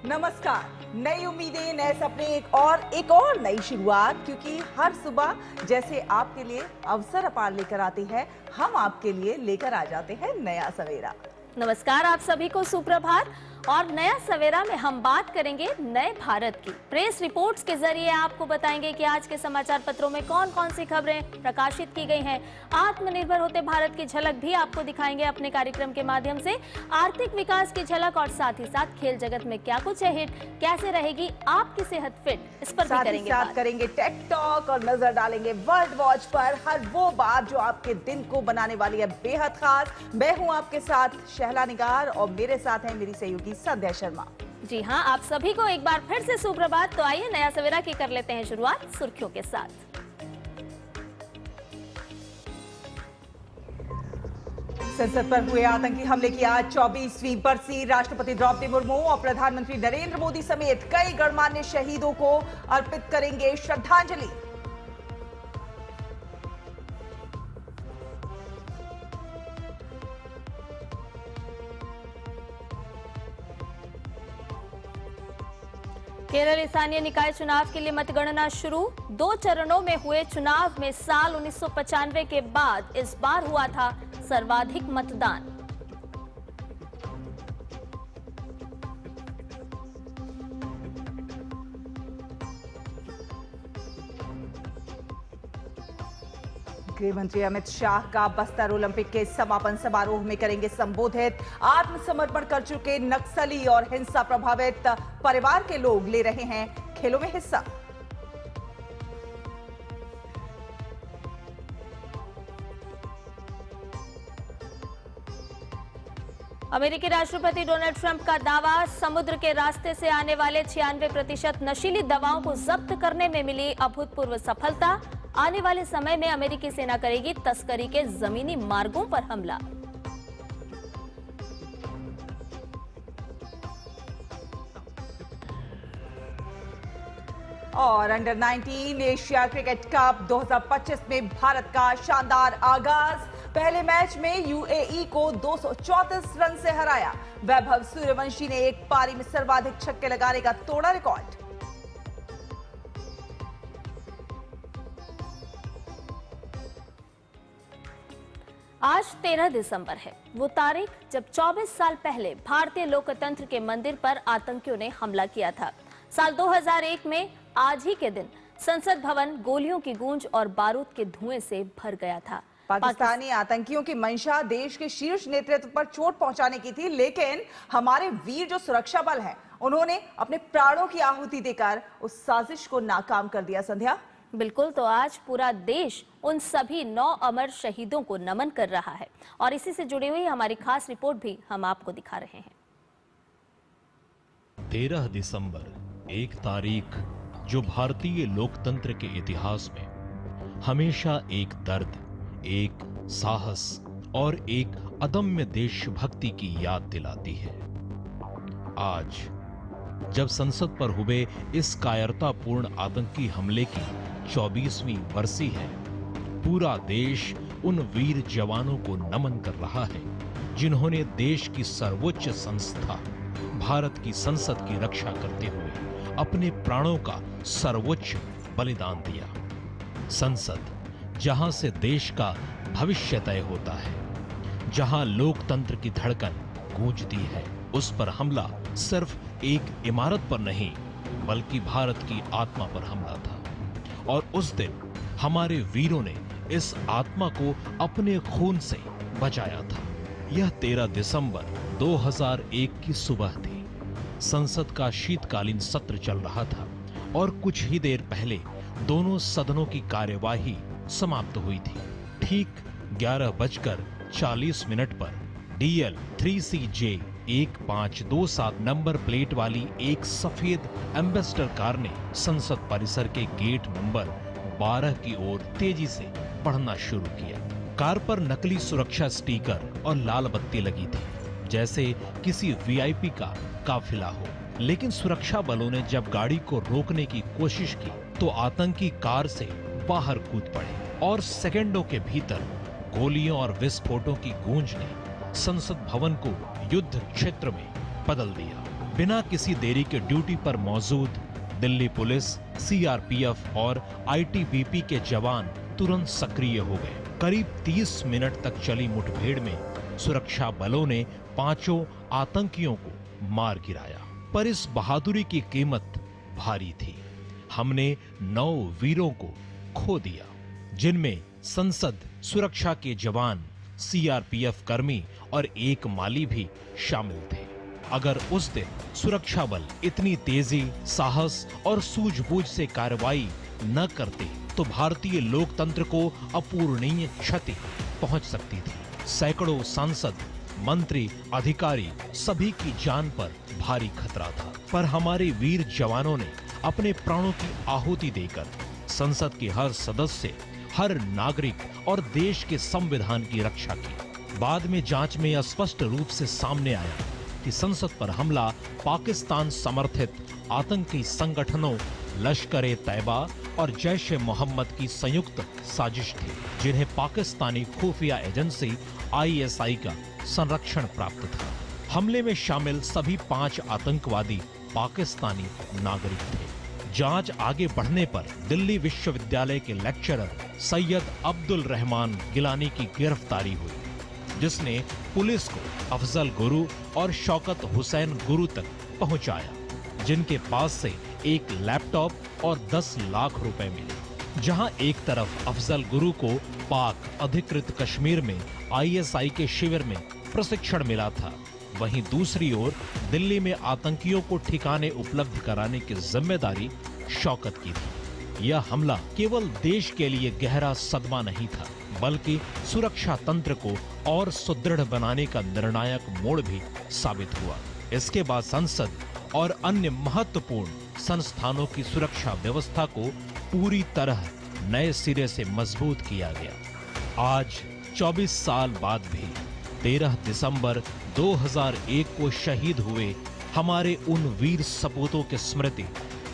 नमस्कार। नई उम्मीदें, नए सपने, एक और नई शुरुआत, क्योंकि हर सुबह जैसे आपके लिए अवसर अपार लेकर आते हैं, हम आपके लिए लेकर आ जाते हैं नया सवेरा। नमस्कार, आप सभी को सुप्रभात। और नया सवेरा में हम बात करेंगे नए भारत की। प्रेस रिपोर्ट्स के जरिए आपको बताएंगे कि आज के समाचार पत्रों में कौन कौन सी खबरें प्रकाशित की गई हैं। आत्मनिर्भर होते भारत की झलक भी आपको दिखाएंगे अपने कार्यक्रम के माध्यम से। आर्थिक विकास की झलक और साथ ही साथ खेल जगत में क्या कुछ है हिट, कैसे रहेगी आपकी सेहत फिट, इस पर भी करेंगे बात। करेंगे टेक टॉक और नजर डालेंगे वर्ल्ड वॉच पर, हर वो बात जो आपके दिन को बनाने वाली है बेहद खास। मैं हूं आपके साथ शहला निगार और मेरे साथ है मेरी सहयोगी संध्या शर्मा। जी हां, आप सभी को एक बार फिर से सुप्रभात। तो आइए नया सवेरा की कर लेते हैं शुरुआत सुर्खियों के साथ। संसद पर हुए आतंकी हमले की आज 24वीं बरसी। राष्ट्रपति द्रौपदी मुर्मू और प्रधानमंत्री नरेंद्र मोदी समेत कई गणमान्य शहीदों को अर्पित करेंगे श्रद्धांजलि। केरल स्थानीय निकाय चुनाव के लिए मतगणना शुरू। 2 चरणों में हुए चुनाव में साल 1995 के बाद इस बार हुआ था सर्वाधिक मतदान। गृह मंत्री अमित शाह का बस्तर ओलंपिक के समापन समारोह में करेंगे संबोधित। आत्मसमर्पण कर चुके नक्सली और हिंसा प्रभावित परिवार के लोग ले रहे हैं खेलों में हिस्सा। अमेरिकी राष्ट्रपति डोनाल्ड ट्रंप का दावा, समुद्र के रास्ते से आने वाले 96% नशीली दवाओं को जब्त करने में मिली अभूतपूर्व सफलता। आने वाले समय में अमेरिकी सेना करेगी तस्करी के जमीनी मार्गों पर हमला। और अंडर 19 एशिया क्रिकेट कप 2025 में भारत का शानदार आगाज। पहले मैच में यूएई को 234 रन से हराया। वैभव सूर्यवंशी ने एक पारी में सर्वाधिक छक्के लगाने का तोड़ा रिकॉर्ड। आज 13 दिसंबर है, वो तारीख जब 24 साल पहले भारतीय लोकतंत्र के मंदिर पर आतंकियों ने हमला किया था। साल 2001 में आज ही के दिन संसद भवन गोलियों की गूंज और बारूद के धुएं से भर गया था। पाकिस्तानी आतंकियों की मंशा देश के शीर्ष नेतृत्व पर चोट पहुंचाने की थी, लेकिन हमारे वीर जो सुरक्षा बल हैं, उन्होंने अपने प्राणों की आहुति देकर उस साजिश को नाकाम कर दिया। संध्या, बिल्कुल, तो आज पूरा देश उन सभी 9 अमर शहीदों को नमन कर रहा है और इसी से जुड़ी हुई हमारी खास रिपोर्ट भी हम आपको दिखा रहे हैं। 13 दिसंबर, एक तारीख जो भारतीय लोकतंत्र के इतिहास में हमेशा एक दर्द, एक साहस और एक अदम्य देशभक्ति की याद दिलाती है। आज जब संसद पर हुए इस कायरतापूर्ण आतंकी हमले की 24वीं बरसी है, पूरा देश उन वीर जवानों को नमन कर रहा है जिन्होंने देश की सर्वोच्च संस्था भारत की संसद की रक्षा करते हुए अपने प्राणों का सर्वोच्च बलिदान दिया। संसद, जहां से देश का भविष्य तय होता है, जहां लोकतंत्र की धड़कन गूंजती है, उस पर हमला सिर्फ एक इमारत पर नहीं बल्कि भारत की आत्मा पर हमला था। और उस दिन हमारे वीरों ने इस आत्मा को अपने खून से बचाया था। यह 13 दिसंबर 2001 की सुबह थी। संसद का शीतकालीन सत्र चल रहा था और कुछ ही देर पहले दोनों सदनों की कार्यवाही समाप्त हुई थी। ठीक 11:40 पर DL 3CJ 1527 नंबर प्लेट वाली एक सफेद एम्बेसडर कार ने संसद परिसर के गेट नंबर 12 की ओर तेजी से बढ़ना शुरू किया। कार पर नकली सुरक्षा स्टिकर और लाल बत्ती लगी थी, जैसे किसी वीआईपी का काफिला हो। लेकिन सुरक्षा बलों ने जब गाड़ी को रोकने की कोशिश की तो आतंकी कार से बाहर कूद पड़े और सेकंडों के भीतर गोलियों और विस्फोटों की गूंज ने संसद भवन को युद्ध क्षेत्र में बदल दिया। बिना किसी देरी के ड्यूटी पर मौजूद दिल्ली पुलिस, सीआरपीएफ और आईटीबीपी के जवान तुरंत सक्रिय हो गए। करीब 30 मिनट तक चली मुठभेड़ में सुरक्षा बलों ने 5 आतंकियों को मार गिराया। पर इस बहादुरी की कीमत भारी थी। हमने 9 वीरों को खो दिया, जिनमें संसद सुरक्षा के जवान, सीआरपीएफ कर्मी और एक माली भी शामिल थे। अगर उस दिन सुरक्षा बल इतनी तेजी, साहस और सूझबूझ से कार्रवाई न करते तो भारतीय लोकतंत्र को अपूरणीय क्षति पहुंच सकती थी। सैकड़ों सांसद, मंत्री, अधिकारी सभी की जान पर भारी खतरा था। पर हमारे वीर जवानों ने अपने प्राणों की आहुति देकर संसद के हर सदस्य, हर नागरिक और देश के संविधान की रक्षा की। बाद में जांच में स्पष्ट रूप से सामने आया कि संसद पर हमला पाकिस्तान समर्थित आतंकी संगठनों लश्कर-ए-तैयबा और जैश-ए-मोहम्मद की संयुक्त साजिश थी, जिन्हें पाकिस्तानी खुफिया एजेंसी आईएसआई का संरक्षण प्राप्त था। हमले में शामिल सभी 5 आतंकवादी पाकिस्तानी नागरिक थे। जांच आगे बढ़ने पर दिल्ली विश्वविद्यालय के लेक्चरर सैयद अब्दुल रहमान गिलानी की गिरफ्तारी हुई, जिसने पुलिस को अफजल गुरु और शौकत हुसैन गुरु तक पहुंचाया, जिनके पास से एक लैपटॉप और 10 लाख रुपए मिले। जहां एक तरफ अफजल गुरु को पाक अधिकृत कश्मीर में आईएसआई के शिविर में प्रशिक्षण मिला था, वहीं दूसरी ओर दिल्ली में आतंकियों को ठिकाने उपलब्ध कराने की जिम्मेदारी शौकत की थी। यह हमला केवल देश के लिए गहरा सदमा नहीं था, बल्कि सुरक्षा तंत्र को और सुदृढ़ बनाने का निर्णायक मोड़ भी साबित हुआ। इसके बाद संसद और अन्य महत्वपूर्ण संस्थानों की सुरक्षा व्यवस्था को पूरी तरह नए सिरे से मजबूत किया गया। आज 24 साल बाद भी 13 दिसंबर 2001 को शहीद हुए हमारे उन वीर सपूतों की स्मृति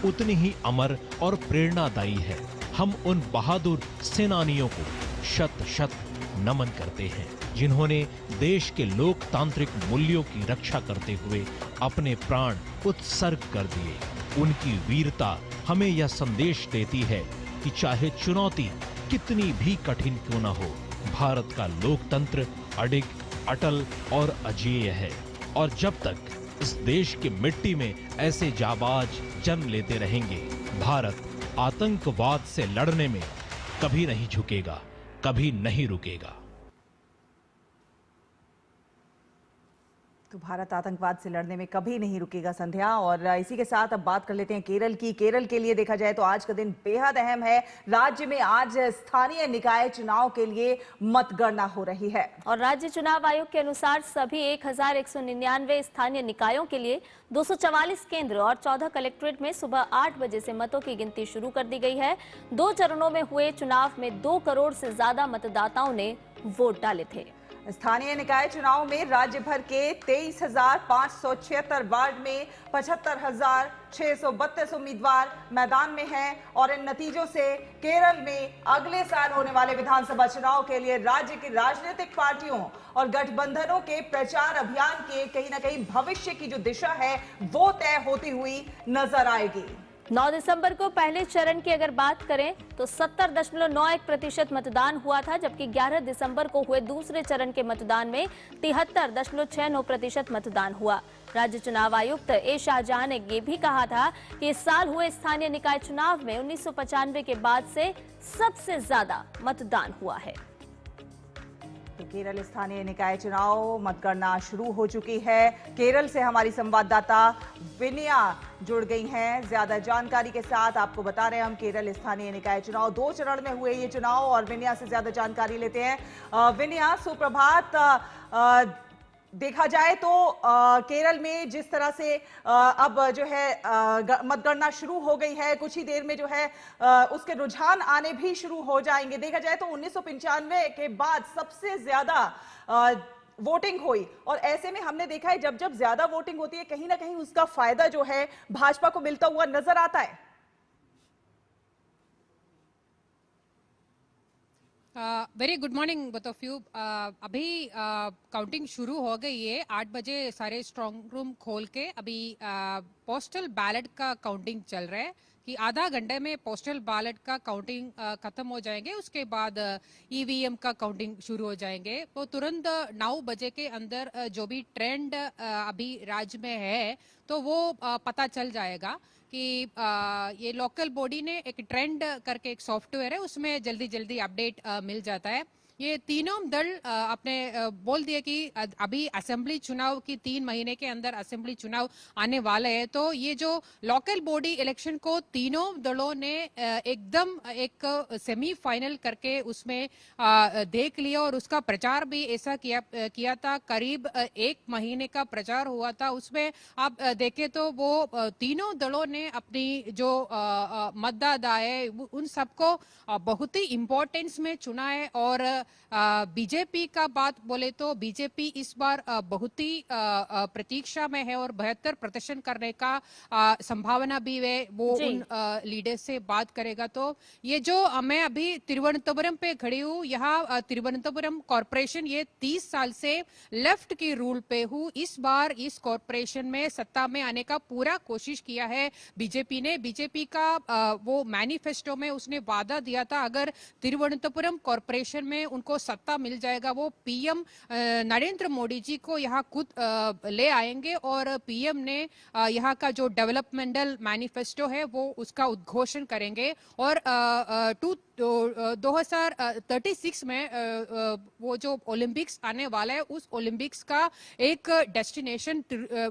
उतनी ही अमर और प्रेरणादायी है। हम उन बहादुर सेनानियों को शत शत नमन करते हैं, जिन्होंने देश के लोकतांत्रिक मूल्यों की रक्षा करते हुए अपने प्राण उत्सर्ग कर दिए। उनकी वीरता हमें यह संदेश देती है कि चाहे चुनौती कितनी भी कठिन क्यों न हो, भारत का लोकतंत्र अडिग, अटल और अजेय है। और जब तक इस देश की मिट्टी में ऐसे जाबाज जन्म लेते रहेंगे, भारत आतंकवाद से लड़ने में कभी नहीं झुकेगा, कभी नहीं रुकेगा। तो भारत आतंकवाद से लड़ने में कभी नहीं रुकेगा संध्या। और इसी के साथ अब बात कर लेते हैं केरल की। केरल के लिए देखा जाए तो आज का दिन बेहद अहम है। राज्य में आज स्थानीय निकाय चुनाव के लिए मतगणना हो रही है और राज्य चुनाव आयोग के अनुसार सभी 1199 स्थानीय निकायों के लिए 244 केंद्र और 14 कलेक्ट्रेट में सुबह 8 बजे से मतों की गिनती शुरू कर दी गई है। 2 चरणों में हुए चुनाव में 2 करोड़ से ज्यादा मतदाताओं ने वोट डाले थे। स्थानीय निकाय चुनाव में राज्य भर के 23,576 वार्ड में 75,632 उम्मीदवार मैदान में हैं और इन नतीजों से केरल में अगले साल होने वाले विधानसभा चुनाव के लिए राज्य की राजनीतिक पार्टियों और गठबंधनों के प्रचार अभियान के कहीं ना कहीं भविष्य की जो दिशा है वो तय होती हुई नजर आएगी। 9 दिसंबर को पहले चरण की अगर बात करें तो 70.91% मतदान हुआ था, जबकि 11 दिसंबर को हुए दूसरे चरण के मतदान में 73.69% मतदान हुआ। राज्य चुनाव आयुक्त ए शाहजहां ने ये भी कहा था कि इस साल हुए स्थानीय निकाय चुनाव में 1995 के बाद से सबसे ज्यादा मतदान हुआ है। तो केरल स्थानीय निकाय चुनाव मतगणना शुरू हो चुकी है। केरल से हमारी संवाददाता विनया जुड़ गई हैं ज्यादा जानकारी के साथ। आपको बता रहे हैं हम केरल स्थानीय निकाय चुनाव 2 चरण में हुए ये चुनाव और विनया से ज्यादा जानकारी लेते हैं। विनया, सुप्रभात। देखा जाए तो केरल में जिस तरह से अब जो है मतगणना शुरू हो गई है, कुछ ही देर में जो है उसके रुझान आने भी शुरू हो जाएंगे। देखा जाए तो 1995 के बाद सबसे ज्यादा वोटिंग हुई और ऐसे में हमने देखा है जब जब ज्यादा वोटिंग होती है कहीं ना कहीं उसका फायदा जो है भाजपा को मिलता हुआ नजर आता है। Very good morning both of you. अभी काउंटिंग शुरू हो गई है। 8 बजे सारे स्ट्रांग रूम खोल के अभी पोस्टल बैलेट का काउंटिंग चल रहा है कि आधा घंटे में पोस्टल बैलेट का काउंटिंग खत्म हो जाएंगे। उसके बाद ईवीएम का काउंटिंग शुरू हो जाएंगे। तो तुरंत 9 बजे के अंदर जो भी ट्रेंड अभी राज्य में है तो वो पता चल जाएगा कि ये लोकल बॉडी ने एक ट्रेंड करके एक सॉफ्टवेयर है, उसमें जल्दी जल्दी अपडेट मिल जाता है। ये तीनों दल अपने बोल दिए कि अभी असेंबली चुनाव की 3 महीने के अंदर असेंबली चुनाव आने वाले हैं। तो ये जो लोकल बॉडी इलेक्शन को तीनों दलों ने एकदम एक सेमीफाइनल करके उसमें देख लिया और उसका प्रचार भी ऐसा किया था। करीब 1 महीने का प्रचार हुआ था। उसमें आप देखें तो वो तीनों दलों ने अपनी जो मतदाता है उन सबको बहुत ही इम्पोर्टेंस में चुना है। और बीजेपी का बात बोले तो बीजेपी इस बार बहुत ही प्रतीक्षा में है और बेहतर प्रदर्शन करने का संभावना भी है। वो उन लीडर से बात करेगा। तो ये जो मैं अभी तिरुवनंतपुरम पे खड़ी हूँ, यहाँ तिरुवनंतपुरम कॉरपोरेशन ये 30 साल से लेफ्ट की रूल पे हूँ। इस बार इस कॉरपोरेशन में सत्ता में आने का पूरा कोशिश किया है बीजेपी ने। बीजेपी का वो मैनिफेस्टो में उसने वादा दिया था अगर तिरुवनंतपुरम कॉरपोरेशन में उनको सत्ता मिल जाएगा वो पीएम नरेंद्र मोदी जी को यहाँ खुद ले आएंगे और पीएम ने यहाँ का जो डेवलपमेंटल मैनिफेस्टो है वो उसका उद्घोषण करेंगे। और 2036 में वो जो ओलंपिक्स आने वाला है उस ओलंपिक्स का एक डेस्टिनेशन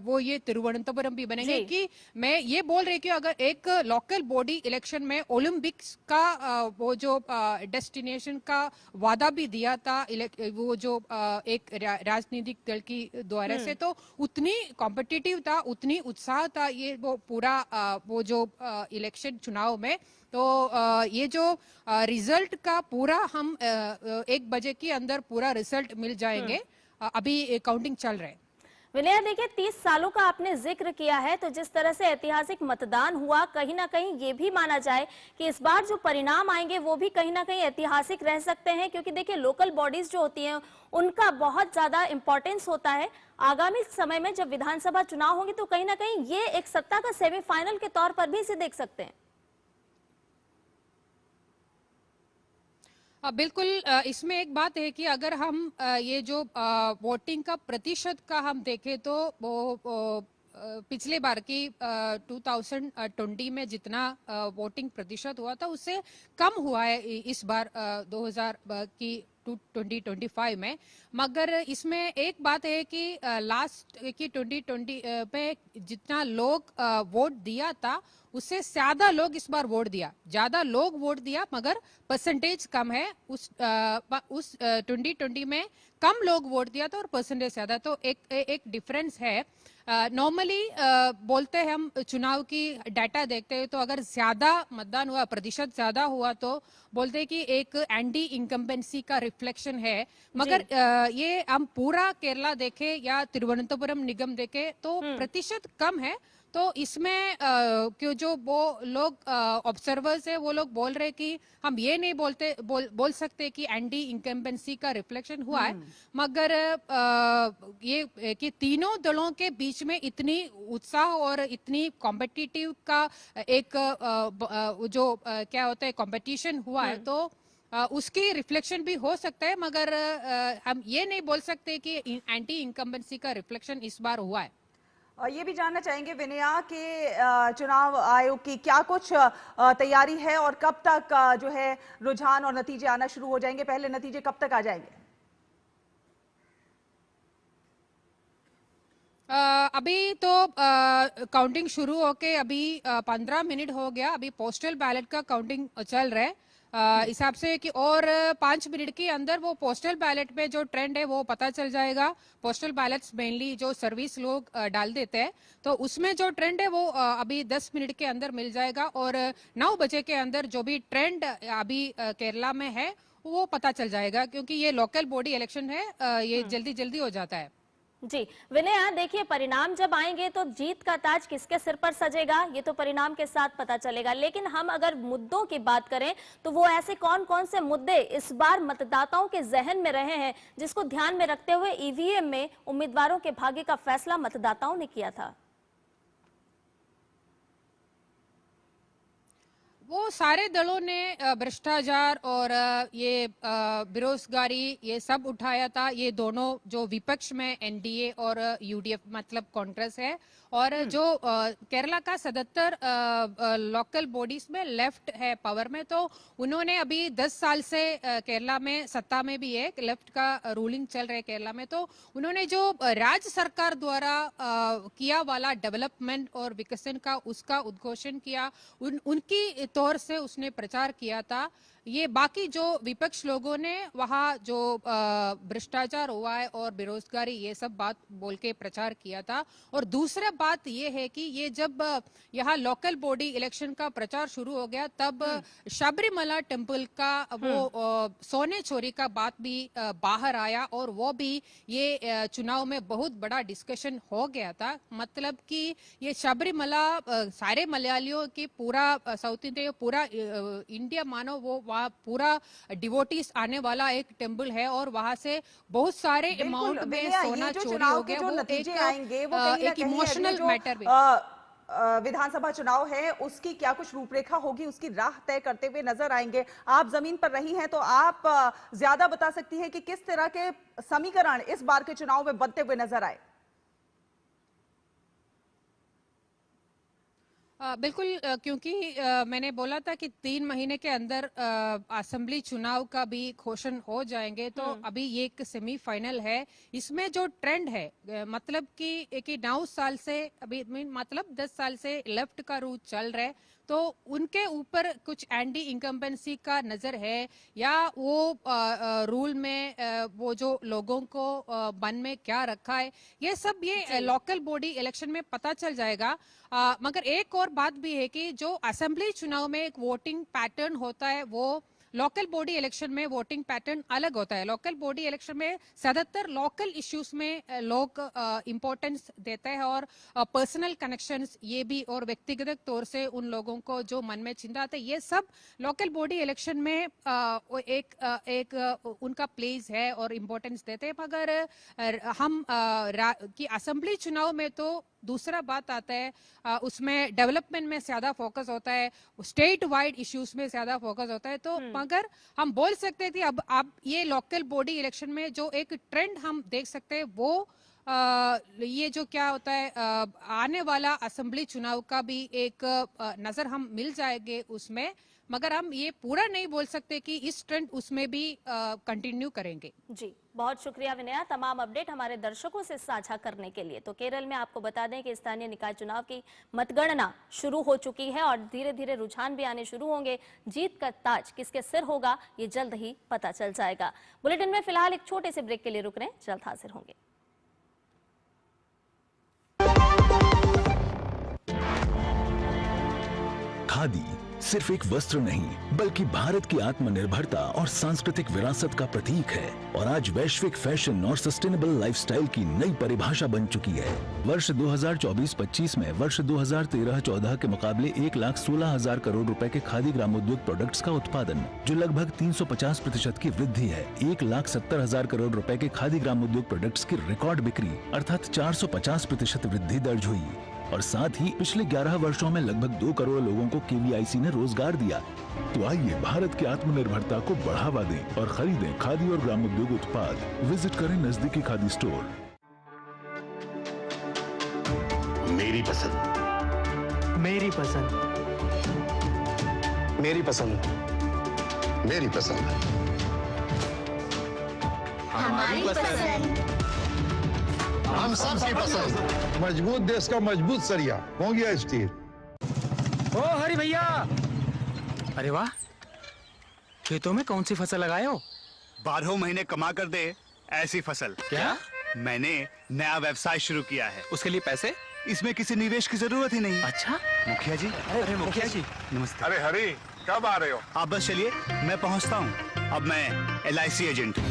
वो ये तिरुवनंतपुरम भी बनेंगे। कि मैं ये बोल रही हूँ अगर एक लोकल बॉडी इलेक्शन में ओलंपिक्स का वो जो डेस्टिनेशन का वादा भी दिया था वो जो एक राजनीतिक दल की द्वारा से, तो उतनी कॉम्पिटिटिव था, उतनी उत्साह था ये वो पूरा वो जो इलेक्शन चुनाव में। तो ये जो रिजल्ट का पूरा हम 1 बजे के अंदर पूरा रिजल्ट मिल जाएंगे। अभी काउंटिंग चल रहा है। विनय, देखिए 30 सालों का आपने जिक्र किया है, तो जिस तरह से ऐतिहासिक मतदान हुआ कहीं ना कहीं ये भी माना जाए कि इस बार जो परिणाम आएंगे वो भी कहीं ना कहीं ऐतिहासिक रह सकते हैं, क्योंकि देखिए लोकल बॉडीज जो होती हैं उनका बहुत ज्यादा इंपॉर्टेंस होता है। आगामी समय में जब विधानसभा चुनाव होंगे तो कहीं ना कहीं ये एक सत्ता का सेमीफाइनल के तौर पर भी इसे देख सकते हैं। बिल्कुल। इसमें एक बात है कि अगर हम ये जो वोटिंग का प्रतिशत का हम देखें तो वो पिछले बार की 2020 में जितना वोटिंग प्रतिशत हुआ था उससे कम हुआ है इस बार 2025 में। मगर इसमें एक बात है कि लास्ट की 2020 पे जितना लोग वोट दिया था उससे ज्यादा लोग इस बार वोट दिया, ज्यादा लोग वोट दिया मगर परसेंटेज कम है। उस 2020 में कम लोग वोट दिया था और परसेंटेज ज्यादा, तो एक डिफरेंस है। नॉर्मली बोलते हैं हम चुनाव की डाटा देखते हैं तो अगर ज्यादा मतदान हुआ, प्रतिशत ज्यादा हुआ तो बोलते हैं कि एक एंटी इनकम्बेंसी का रिफ्लेक्शन है। मगर ये हम पूरा केरला देखे या तिरुवनंतपुरम निगम देखे तो प्रतिशत कम है। तो इसमें क्यों जो वो लोग ऑब्जर्वर्स है वो लोग बोल रहे कि हम ये नहीं बोल सकते कि एंटी इनकम्बेंसी का रिफ्लेक्शन हुआ है। मगर ये कि तीनों दलों के बीच में इतनी उत्साह और इतनी कॉम्पिटिटिव का एक जो क्या होता है कंपटीशन हुआ है, तो उसकी रिफ्लेक्शन भी हो सकता है। मगर हम ये नहीं बोल सकते कि एंटी इनकम्बेंसी का रिफ्लेक्शन इस बार हुआ है। ये भी जानना चाहेंगे विनया कि चुनाव आयोग की क्या कुछ तैयारी है और कब तक जो है रुझान और नतीजे आना शुरू हो जाएंगे? पहले नतीजे कब तक आ जाएंगे? अभी तो काउंटिंग शुरू होके अभी 15 मिनट हो गया। अभी पोस्टल बैलेट का काउंटिंग चल रहा है। हिसाब से कि और 5 मिनट के अंदर वो पोस्टल बैलेट में जो ट्रेंड है वो पता चल जाएगा। पोस्टल बैलेट्स मेनली जो सर्विस लोग डाल देते हैं, तो उसमें जो ट्रेंड है वो अभी 10 मिनट के अंदर मिल जाएगा और 9 बजे के अंदर जो भी ट्रेंड अभी केरला में है वो पता चल जाएगा, क्योंकि ये लोकल बॉडी इलेक्शन है, ये जल्दी जल्दी हो जाता है। जी विनय, देखिए परिणाम जब आएंगे तो जीत का ताज किसके सिर पर सजेगा ये तो परिणाम के साथ पता चलेगा, लेकिन हम अगर मुद्दों की बात करें तो वो ऐसे कौन कौन से मुद्दे इस बार मतदाताओं के जहन में रहे हैं जिसको ध्यान में रखते हुए ईवीएम में उम्मीदवारों के भाग्य का फैसला मतदाताओं ने किया था? वो सारे दलों ने भ्रष्टाचार और ये बेरोजगारी ये सब उठाया था। ये दोनों जो विपक्ष में एनडीए और यूडीएफ मतलब कांग्रेस है, और जो केरला का 77 लोकल बॉडीज में लेफ्ट है पावर में, तो उन्होंने अभी 10 साल से केरला में सत्ता में भी है, लेफ्ट का रूलिंग चल रहा है केरला में, तो उन्होंने जो राज्य सरकार द्वारा किया वाला डेवलपमेंट और विकसन का उसका उद्घोषण किया, उनकी तौर से उसने प्रचार किया था। ये बाकी जो विपक्ष लोगों ने वहाँ जो भ्रष्टाचार हुआ है और बेरोजगारी ये सब बात बोल के प्रचार किया था। और दूसरा बात ये है कि ये जब यहाँ लोकल बॉडी इलेक्शन का प्रचार शुरू हो गया तब शबरीमला टेम्पल का वो सोने चोरी का बात भी बाहर आया, और वो भी ये चुनाव में बहुत बड़ा डिस्कशन हो गया था। मतलब कि ये शबरीमला सारे मलयालियों की पूरा साउथ इंडिया पूरा इंडिया मानो वो वहाँ पूरा डिवोटीज आने वाला एक टेम्पल है, और वहाँ से बहुत सारे अमाउंट में सोना चोरी हो गया। वो एक इमोशनल मैटर भी विधानसभा चुनाव है उसकी क्या कुछ रूपरेखा होगी, उसकी राह तय करते हुए नजर आएंगे। आप जमीन पर रही हैं तो आप ज्यादा बता सकती हैं कि किस तरह के समीकरण इस बार के चुनाव में बनते हुए नजर आए। बिल्कुल, क्योंकि मैंने बोला था कि 3 महीने के अंदर असेंबली चुनाव का भी घोषण हो जाएंगे, तो अभी ये एक सेमीफाइनल है। इसमें जो ट्रेंड है मतलब कि 9 साल से अभी मतलब 10 साल से लेफ्ट का रूट चल रहा है, तो उनके ऊपर कुछ एंटी इनकम्बेंसी का नजर है, या वो रूल में वो जो लोगों को मन में क्या रखा है, ये सब ये लोकल बॉडी इलेक्शन में पता चल जाएगा। मगर एक और बात भी है कि जो असेंबली चुनाव में एक वोटिंग पैटर्न होता है वो लोकल बॉडी इलेक्शन में वोटिंग पैटर्न अलग होता है। लोकल बॉडी इलेक्शन में ज्यादातर लोकल इश्यूज में लोग इम्पोर्टेंस देते हैं, और पर्सनल कनेक्शंस ये भी और व्यक्तिगत तौर से उन लोगों को जो मन में चिंता आते हैं, ये सब लोकल बॉडी इलेक्शन में एक उनका प्लेस है और इम्पोर्टेंस देते हैं। मगर हम कि असेंबली चुनाव में तो दूसरा बात आता है, उसमें डेवलपमेंट में ज्यादा फोकस होता है, स्टेट वाइड इश्यूज में ज्यादा फोकस होता है। तो मगर हम बोल सकते थे अब ये लोकल बॉडी इलेक्शन में जो एक ट्रेंड हम देख सकते हैं वो ये जो क्या होता है आने वाला असेंबली चुनाव का भी एक नजर हम मिल जाएंगे उसमें, मगर हम ये पूरा नहीं बोल सकते कि इस ट्रेंड उसमें भी कंटिन्यू करेंगे। जी बहुत शुक्रिया विनया, तमाम अपडेट हमारे दर्शकों से साझा करने के लिए। तो केरल में आपको बता दें कि स्थानीय निकाय चुनाव की मतगणना शुरू हो चुकी है और धीरे धीरे रुझान भी आने शुरू होंगे। जीत का ताज किसके सिर होगा ये जल्द ही पता चल जाएगा। बुलेटिन में फिलहाल एक छोटे से ब्रेक के लिए रुक रहे हैं, जल्द हाजिर होंगे। खादी सिर्फ एक वस्त्र नहीं बल्कि भारत की आत्मनिर्भरता और सांस्कृतिक विरासत का प्रतीक है, और आज वैश्विक फैशन और सस्टेनेबल लाइफस्टाइल की नई परिभाषा बन चुकी है। वर्ष 2024-25 में वर्ष 2013-14 के मुकाबले 1,16,000 करोड़ रुपए के खादी ग्रामोद्योग प्रोडक्ट्स का उत्पादन, जो लगभग 350% की वृद्धि है। 1,70,000 करोड़ रुपए के खादी ग्रामोद्योग प्रोडक्ट्स की रिकॉर्ड बिक्री अर्थात 450% वृद्धि दर्ज हुई, और साथ ही पिछले 11 वर्षों में लगभग 2 करोड़ लोगों को केवीआईसी ने रोजगार दिया। तो आइए भारत की आत्मनिर्भरता को बढ़ावा दें और खरीदें खादी और ग्रामोद्योग उत्पाद। विजिट करें नजदीकी खादी स्टोर। मेरी पसंद, मेरी पसंद, मेरी पसंद, मेरी पसंद, हमारी पसंद, हम सबकी पसंद। मजबूत देश का मजबूत सरिया हो गया स्टील। ओ हरी भैया, अरे वाह, खेतों में कौन सी फसल लगाए हो? 12 महीने कमा कर दे ऐसी फसल। क्या? मैंने नया व्यवसाय शुरू किया है। उसके लिए पैसे? इसमें किसी निवेश की जरूरत ही नहीं। अच्छा, मुखिया जी। अरे मुखिया जी, नमस्ते। अरे हरी, कब आ रहे हो? आप बस चलिए, मैं पहुंचता हूं। अब मैं LIC एजेंट हूं।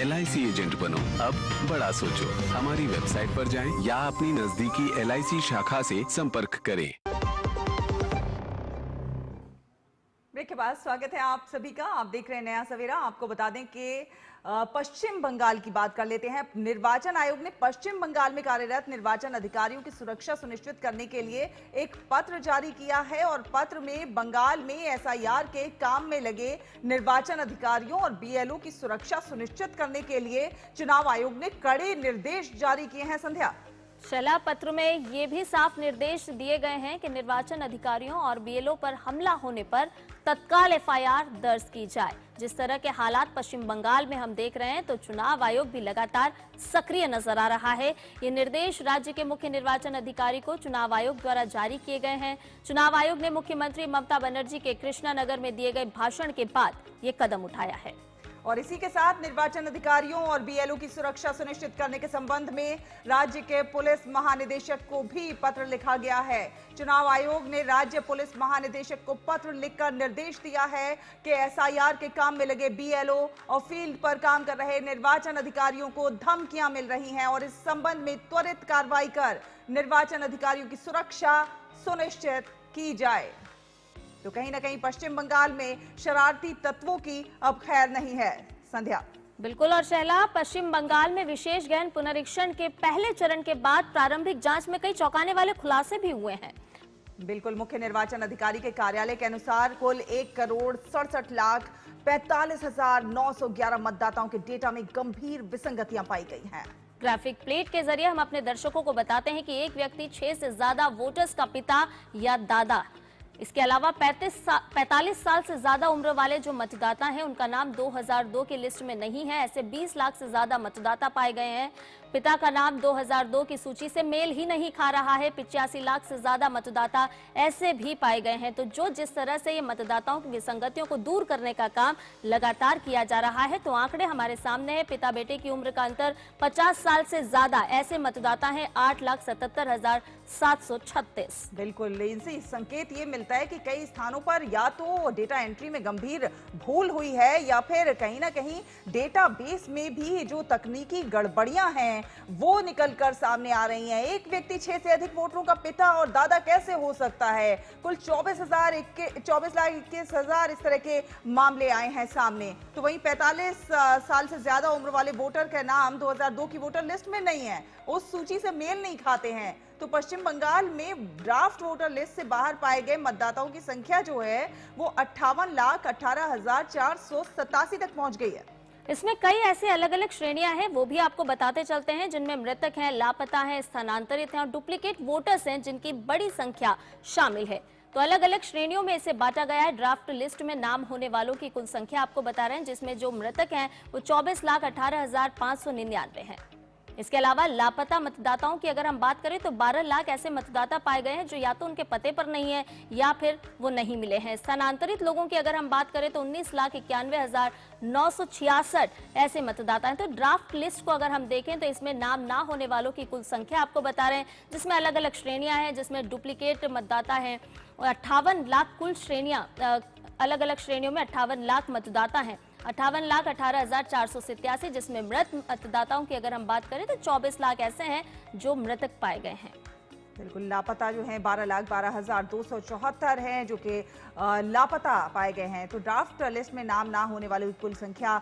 LIC एजेंट बनो, अब बड़ा सोचो। हमारी वेबसाइट पर जाएं या अपनी नजदीकी LIC शाखा से संपर्क करें। ब्रेक के बाद स्वागत है आप सभी का। आप देख रहे हैं नया सवेरा। आपको बता दें कि पश्चिम बंगाल की बात कर लेते हैं। निर्वाचन आयोग ने पश्चिम बंगाल में कार्यरत निर्वाचन अधिकारियों की सुरक्षा सुनिश्चित करने के लिए एक पत्र जारी किया है और पत्र में बंगाल में SIR के काम में लगे निर्वाचन अधिकारियों और BLO की सुरक्षा सुनिश्चित करने के लिए चुनाव आयोग ने कड़े निर्देश जारी किए हैं। संध्या, शैला, पत्र में ये भी साफ निर्देश दिए गए हैं कि निर्वाचन अधिकारियों और BLO पर हमला होने पर तत्काल FIR दर्ज की जाए। जिस तरह के हालात पश्चिम बंगाल में हम देख रहे हैं तो चुनाव आयोग भी लगातार सक्रिय नजर आ रहा है। ये निर्देश राज्य के मुख्य निर्वाचन अधिकारी को चुनाव आयोग द्वारा जारी किए गए हैं। चुनाव आयोग ने मुख्यमंत्री ममता बनर्जी के कृष्णानगर में दिए गए भाषण के बाद ये कदम उठाया है। और इसी के साथ निर्वाचन अधिकारियों और BLO की सुरक्षा सुनिश्चित करने के संबंध में राज्य के पुलिस महानिदेशक को भी पत्र लिखा गया है। चुनाव आयोग ने राज्य पुलिस महानिदेशक को पत्र लिखकर निर्देश दिया है कि SIR के काम में लगे BLO और फील्ड पर काम कर रहे निर्वाचन अधिकारियों को धमकियां मिल रही हैं और इस संबंध में त्वरित कार्रवाई कर निर्वाचन अधिकारियों की सुरक्षा सुनिश्चित की जाए। तो कहीं ना कहीं पश्चिम बंगाल में शरारती तत्वों की अब खैर नहीं है। संध्या, बिल्कुल। और शैला, पश्चिम बंगाल में विशेष गहन पुनरीक्षण के पहले चरण के बाद प्रारंभिक जांच में कई चौंकाने वाले खुलासे भी हुए हैं। बिल्कुल, मुख्य निर्वाचन अधिकारी के कार्यालय के अनुसार कुल 1,67,45,911 मतदाताओं के डेटा में गंभीर विसंगतियां पाई गई हैं। ग्राफिक प्लेट के जरिए हम अपने दर्शकों को बताते हैं कि एक व्यक्ति 6 से ज्यादा वोटर्स का पिता या दादा, इसके अलावा 45 साल से ज्यादा उम्र वाले जो मतदाता हैं उनका नाम 2002 की लिस्ट में नहीं है। ऐसे 20 लाख से ज्यादा मतदाता पाए गए हैं। पिता का नाम 2002 की सूची से मेल ही नहीं खा रहा है। 85 लाख से ज्यादा मतदाता ऐसे भी पाए गए हैं। तो जिस तरह से ये मतदाताओं की विसंगतियों को दूर करने का काम लगातार किया जा रहा है, तो आंकड़े हमारे सामने है। पिता बेटे की उम्र का अंतर 50 साल से ज्यादा, ऐसे मतदाता हैं 8,77,736। बिल्कुल, इनसे संकेत ये मिलता है कि कई स्थानों पर या तो डेटा एंट्री में गंभीर भूल हुई है या फिर कहीं ना कहीं डेटाबेस में भी जो तकनीकी गड़बड़ियां हैं वो निकलकर सामने आ रही हैं। एक व्यक्ति 6 से अधिक वोटरों का पिता और दादा कैसे हो सकता है? कुल 24,21,000 इस तरह के मामले आए हैं सामने। तो वहीं 45 साल से ज्यादा उम्र वाले वोटर का नाम 2002 की वोटर लिस्ट में नहीं है, उस सूची से मेल नहीं खाते हैं। तो पश्चिम बंगाल में ड्राफ्ट वोटर लिस्ट से बाहर पाए गए मतदाताओं की संख्या जो है वो 58,18,487 तक पहुंच गई है। इसमें कई ऐसे अलग अलग श्रेणियां हैं, वो भी आपको बताते चलते हैं, जिनमें मृतक हैं, लापता हैं, स्थानांतरित हैं और डुप्लीकेट वोटर्स हैं जिनकी बड़ी संख्या शामिल है। तो अलग अलग श्रेणियों में इसे बांटा गया है। ड्राफ्ट लिस्ट में नाम होने वालों की कुल संख्या आपको बता रहे हैं, जिसमें जो मृतक हैं वो 24,18,599 हैं। इसके अलावा लापता मतदाताओं की अगर हम बात करें तो 12 लाख ऐसे मतदाता पाए गए हैं जो या तो उनके पते पर नहीं है या फिर वो नहीं मिले हैं। स्थानांतरित लोगों की अगर हम बात करें तो 19,91,966 ऐसे मतदाता हैं। तो ड्राफ्ट लिस्ट को अगर हम देखें तो इसमें नाम ना होने वालों की कुल संख्या आपको बता रहे हैं, जिसमें अलग अलग श्रेणियां हैं, जिसमें डुप्लीकेट मतदाता हैं और 58 लाख कुल श्रेणियां, अलग अलग श्रेणियों में 58 लाख मतदाता हैं। 58,18,487, जिसमें मृत मतदाताओं की अगर हम बात करें तो 24 लाख ऐसे हैं जो मृतक पाए गए हैं। बिल्कुल, लापता जो हैं 12,12,274 हैं जो कि लापता पाए गए हैं। तो ड्राफ्ट लिस्ट में नाम ना होने वालों की कुल संख्या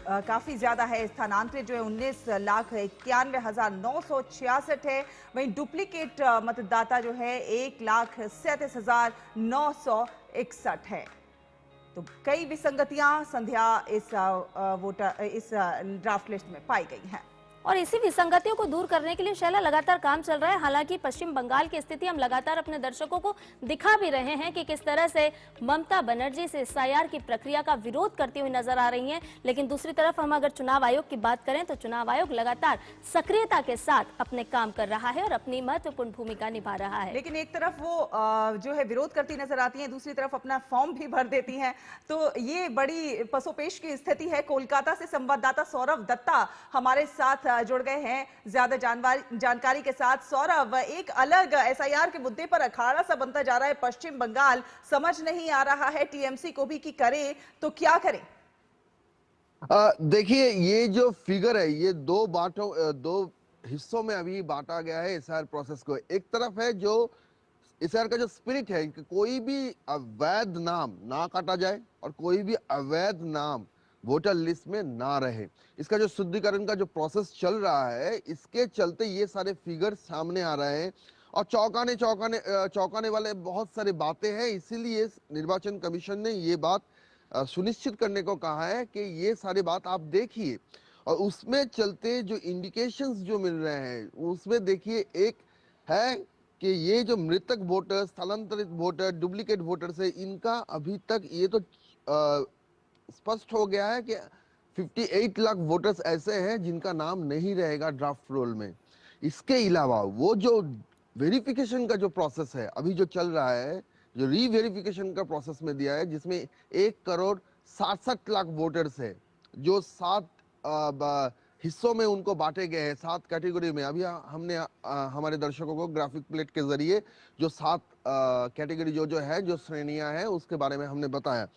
काफी ज्यादा है। स्थानांतरित जो है 19,91,966 है। वहीं डुप्लीकेट मतदाता जो है 1,37,961 है। तो कई विसंगतियां संध्या इस ड्राफ्ट लिस्ट में पाई गई हैं। और इसी विसंगतियों को दूर करने के लिए शैला लगातार काम चल रहा है। हालांकि पश्चिम बंगाल की स्थिति हम लगातार अपने दर्शकों को दिखा भी रहे हैं कि किस तरह से ममता बनर्जी से एसआईआर की प्रक्रिया का विरोध करती हुई नजर आ रही हैं। लेकिन दूसरी तरफ हम अगर चुनाव आयोग की बात करें तो चुनाव आयोग लगातार सक्रियता के साथ अपने काम कर रहा है और अपनी महत्वपूर्ण भूमिका निभा रहा है। लेकिन एक तरफ वो जो है विरोध करती नजर आती हैं, दूसरी तरफ अपना फॉर्म भी भर देती हैं, तो ये बड़ी पसोपेश की स्थिति है। कोलकाता से संवाददाता सौरभ दत्ता हमारे साथ जुड़ गए हैं ज्यादा जानकारी के साथ। सौरभ, एक अलग एसआईआर के मुद्दे पर अखाड़ा सा बनता जा रहा है पश्चिम बंगाल, समझ नहीं आ रहा है टीएमसी को भी कि करे तो क्या करे। देखिए, ये जो फिगर है ये दो हिस्सों में अभी बांटा गया है एसआईआर प्रोसेस को। एक तरफ है जो एसआईआर का जो स्पिरिट है कि कोई भी अवैध नाम ना काटा जाए और कोई भी अवैध नाम वोटर लिस्ट में ना रहे। इसका जो शुद्धिकरण का जो प्रोसेस चल रहा है, इसके चलते ये सारे फिगर सामने आ रहे हैं और चौंकाने वाले बहुत सारी बातें हैं। इसीलिए निर्वाचन कमीशन ने ये बात सुनिश्चित करने को कहा है कि ये सारी बात आप देखिए और उसमें चलते जो इंडिकेशंस जो मिल रहे हैं उसमें देखिए, एक है कि ये जो मृतक वोटर, स्थलांतरित वोटर, डुप्लीकेट वोटर्स है, इनका अभी तक ये तो स्पष्ट हो गया है कि 58 लाख वोटर्स ऐसे हैं जिनका नाम नहीं रहेगा ड्राफ्ट रोल में। इसके अलावा वो जो वेरिफिकेशन का जो प्रोसेस है अभी जो चल रहा है, जो रीवेरिफिकेशन का प्रोसेस में दिया है, जिसमें 1,67 लाख वोटर्स है जो 7 हिस्सों में उनको बांटे गए हैं, 7 कैटेगरी में। अभी हमने हमारे दर्शकों को ग्राफिक प्लेट के जरिए जो 7 कैटेगरी जो है, जो श्रेणियां हैं, उसके बारे में हमने बताया।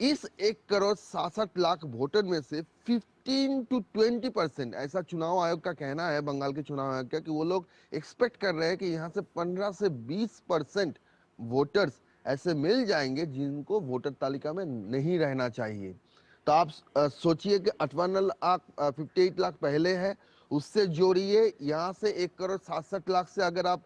इस 1,67 लाख वोटर में से 15 to 20% ऐसा चुनाव आयोग का कहना है, बंगाल के चुनाव आयोग का, कि वो लोग एक्सपेक्ट कर रहे हैं कि यहाँ से 15 से 20% वोटर्स ऐसे मिल जाएंगे जिनको वोटर तालिका में नहीं रहना चाहिए। तो आप सोचिए कि 58 लाख पहले है, उससे जोड़िए यहाँ से 1,67 लाख से अगर आप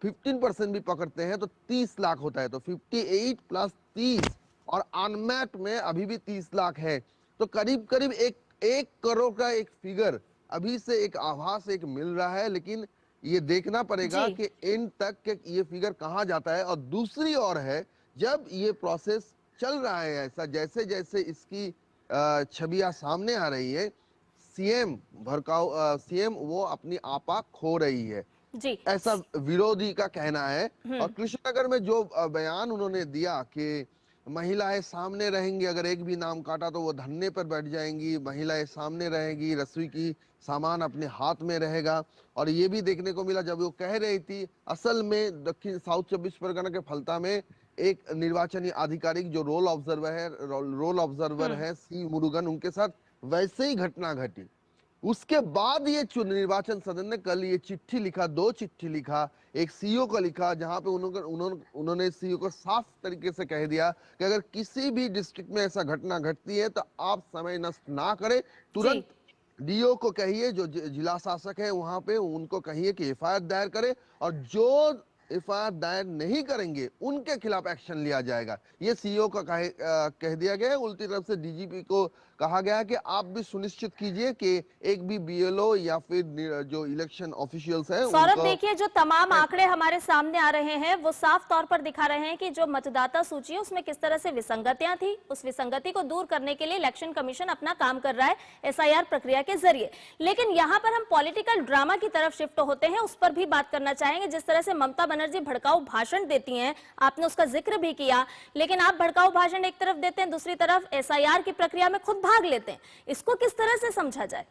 15% भी पकड़ते हैं तो 30 लाख होता है। तो 58 प्लस 30 और अनमैट में अभी भी 30 लाख है। तो करीब करीब एक करोड़ का एक फिगर अभी से एक आभास एक मिल रहा है, लेकिन ये देखना पड़ेगा कि एंड तक के ये फिगर कहाँ जाता है। और दूसरी ओर है, जब ये प्रोसेस चल रहा है ऐसा, जैसे जैसे इसकी छवियां सामने आ रही है, सीएम वो अपनी आपा खो रही है जी, ऐसा विरोधी का कहना है। और कृष्णनगर में जो बयान उन्होंने दिया कि महिलाएं सामने रहेंगी, अगर एक भी नाम काटा तो वो धरने पर बैठ जाएंगी, महिलाएं सामने रहेंगी, रसोई की सामान अपने हाथ में रहेगा। और ये भी देखने को मिला जब वो कह रही थी, असल में दक्षिण साउथ 24 परगना के फलता में एक निर्वाचन आधिकारिक जो रोल ऑब्जर्वर है सी मुरुगन, उनके साथ वैसे ही घटना घटी। उसके बाद ये निर्वाचन सदन ने कल ये चिट्ठी लिखा, 2 चिट्ठी लिखा, एक सीईओ को लिखा, जहां पे उन्होंने सीईओ को साफ तरीके से कह दिया कि अगर किसी भी डिस्ट्रिक्ट में ऐसा घटना घटती है तो आप समय नष्ट ना करें, तुरंत डीओ को कहिए, जो जिला शासक है वहां पे, उनको कहिए कि एफआईआर दायर करे, और जो एफआईआर दायर नहीं करेंगे उनके खिलाफ एक्शन लिया जाएगा। ये सीईओ का कह दिया गया है। उल्टी तरफ से डीजीपी को कहा गया कि आप भी सुनिश्चित कीजिए कि एक भी बीएलओ या फिर जो इलेक्शन ऑफिशियल्स है। सौरभ, देखिए जो तमाम आंकड़े हमारे सामने आ रहे हैं वो साफ तौर पर दिखा रहे हैं कि जो मतदाता सूची है उसमें किस तरह से विसंगतियां थी। उस विसंगति को दूर करने के लिए इलेक्शन कमीशन अपना काम कर रहा है एसआईआर प्रक्रिया के जरिए। लेकिन यहाँ पर हम पॉलिटिकल ड्रामा की तरफ शिफ्ट होते हैं, उस पर भी बात करना चाहेंगे। जिस तरह से ममता बनर्जी भड़काऊ भाषण देती हैं, आपने उसका जिक्र भी किया, लेकिन आप भड़काऊ भाषण एक तरफ देते हैं, दूसरी तरफ एसआईआर की प्रक्रिया में खुद भाग लेते हैं। इसको किस तरह से समझा जाए?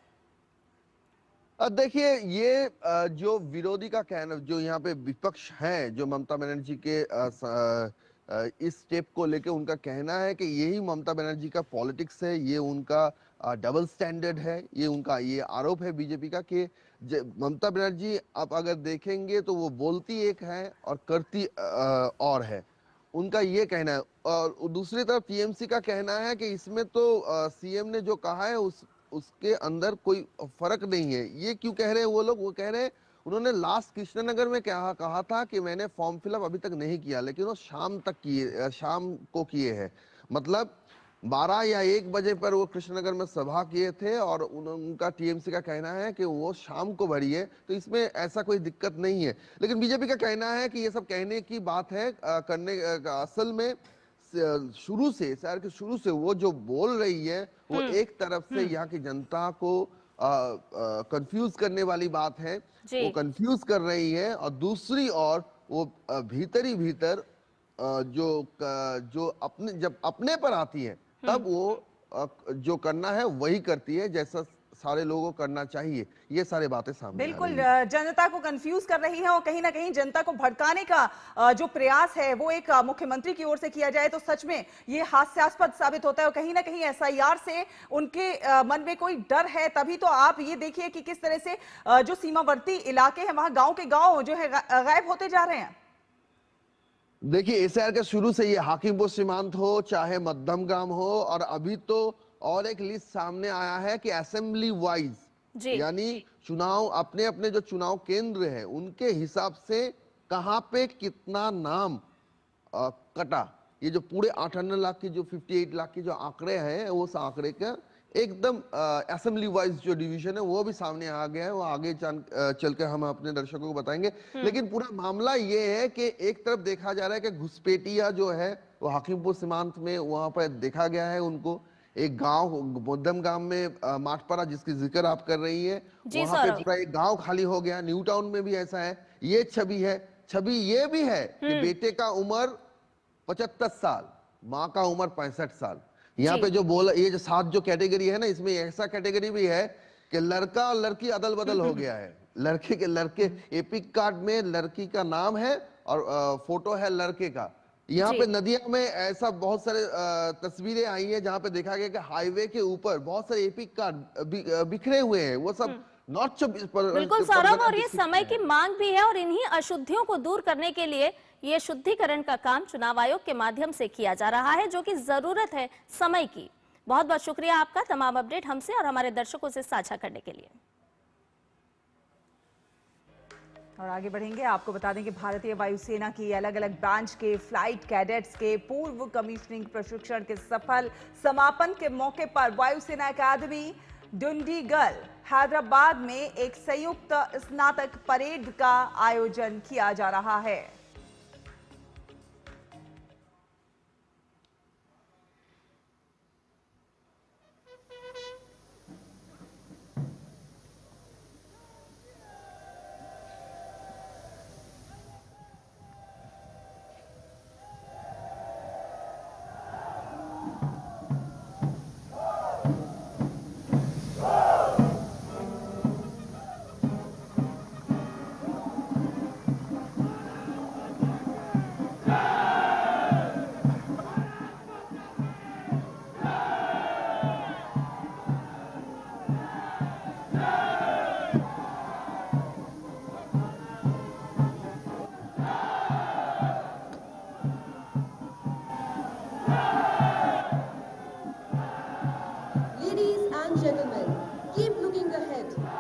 देखिए, ये जो विरोधी का कहना, जो यहाँ पे विपक्ष है, जो ममता बनर्जी के इस स्टेप को लेके उनका कहना है कि यही ममता बनर्जी का पॉलिटिक्स है, ये उनका डबल स्टैंडर्ड है, ये उनका ये आरोप है बीजेपी का कि ममता बनर्जी आप अगर देखेंगे तो वो बोलती एक है और करती और है, उनका ये कहना है। और दूसरी तरफ टीएमसी का कहना है कि इसमें तो सीएम ने जो कहा है उसके अंदर कोई फर्क नहीं है। ये क्यों कह रहे हैं वो लोग? वो कह रहे हैं उन्होंने लास्ट कृष्णनगर में कहा था कि मैंने फॉर्म फिलअप अभी तक नहीं किया, लेकिन वो शाम को किए हैं। मतलब 12 या 1 बजे पर वो कृष्णनगर में सभा किए थे और उनका टीएमसी का कहना है कि वो शाम को भरी है, तो इसमें ऐसा कोई दिक्कत नहीं है। लेकिन बीजेपी का कहना है कि ये सब कहने की बात है, करने असल में शुरू से, शहर के शुरू से वो जो बोल रही है वो एक तरफ से यहाँ की जनता को कंफ्यूज करने वाली बात है, वो कंफ्यूज कर रही है, और दूसरी ओर वो भीतर ही भीतर जो अपने जब अपने पर आती है तब वो जो करना है वही करती है, जैसा सारे लोगों को करना चाहिए। ये सारी बातें सामने बिल्कुल जनता को कंफ्यूज कर रही है, और कहीं ना कहीं जनता को भड़काने का जो प्रयास है वो एक मुख्यमंत्री की ओर से किया जाए तो सच में ये हास्यास्पद साबित होता है। और कहीं ना कहीं एसआईआर से उनके मन में कोई डर है, तभी तो आप ये देखिए कि किस तरह से जो सीमावर्ती इलाके हैं वहां गांव के गांव जो है गायब होते जा रहे हैं। देखिए एसआईआर के शुरू से ये हाकिमपुर सीमांत हो चाहे मध्यमग्राम हो, और अभी तो और एक लिस्ट सामने आया है कि असेंबली वाइज, यानी चुनाव अपने अपने जो चुनाव केंद्र है उनके हिसाब से कहां पे कितना नाम कटा। ये जो पूरे 58 लाख की जो 58 लाख की जो आंकड़े हैं, वो आंकड़े का एकदम असेंबली वाइज जो डिवीजन है वो भी सामने आ गया है। वो आगे चल के हम अपने दर्शकों को बताएंगे। लेकिन पूरा मामला ये है कि एक तरफ देखा जा रहा है कि घुसपैठिया जो है वो हाकिमपुर सीमांत में वहां पर देखा गया है उनको। एक गांव मध्यम गांव में माठपारा जिसकी जिक्र आप कर रही है, वहां पे पूरा एक गांव खाली हो गया। न्यू टाउन में भी ऐसा है। ये छवि है। छवि ये भी है कि बेटे का उम्र 75 साल, माँ का उम्र 65 साल। यहाँ पे जो बोला, ये जो 7 जो कैटेगरी है ना, इसमें ऐसा कैटेगरी भी है कि लड़का और लड़की अदल बदल हो गया है। लड़के एपिक कार्ड में लड़की का नाम है और फोटो है लड़के का। यहाँ पे नदिया में ऐसा बहुत सारे तस्वीरें आई है जहाँ पे देखा गया कि हाईवे के ऊपर बहुत सारे एपिक कार्ड बिखरे हुए हैं। वो सब नॉर्थ बिल्कुल सौरभ, और ये समय की मांग भी है, और इन्हीं अशुद्धियों को दूर करने के लिए ये शुद्धिकरण का काम चुनाव आयोग के माध्यम से किया जा रहा है, जो कि जरूरत है समय की। बहुत बहुत शुक्रिया आपका तमाम अपडेट हमसे और हमारे दर्शकों से साझा करने के लिए। और आगे बढ़ेंगे, आपको बता दें कि भारतीय वायुसेना की अलग अलग ब्रांच के फ्लाइट कैडेट्स के पूर्व कमीशनिंग प्रशिक्षण के सफल समापन के मौके पर वायुसेना अकादमी डुंडीगल हैदराबाद में एक संयुक्त स्नातक परेड का आयोजन किया जा रहा है।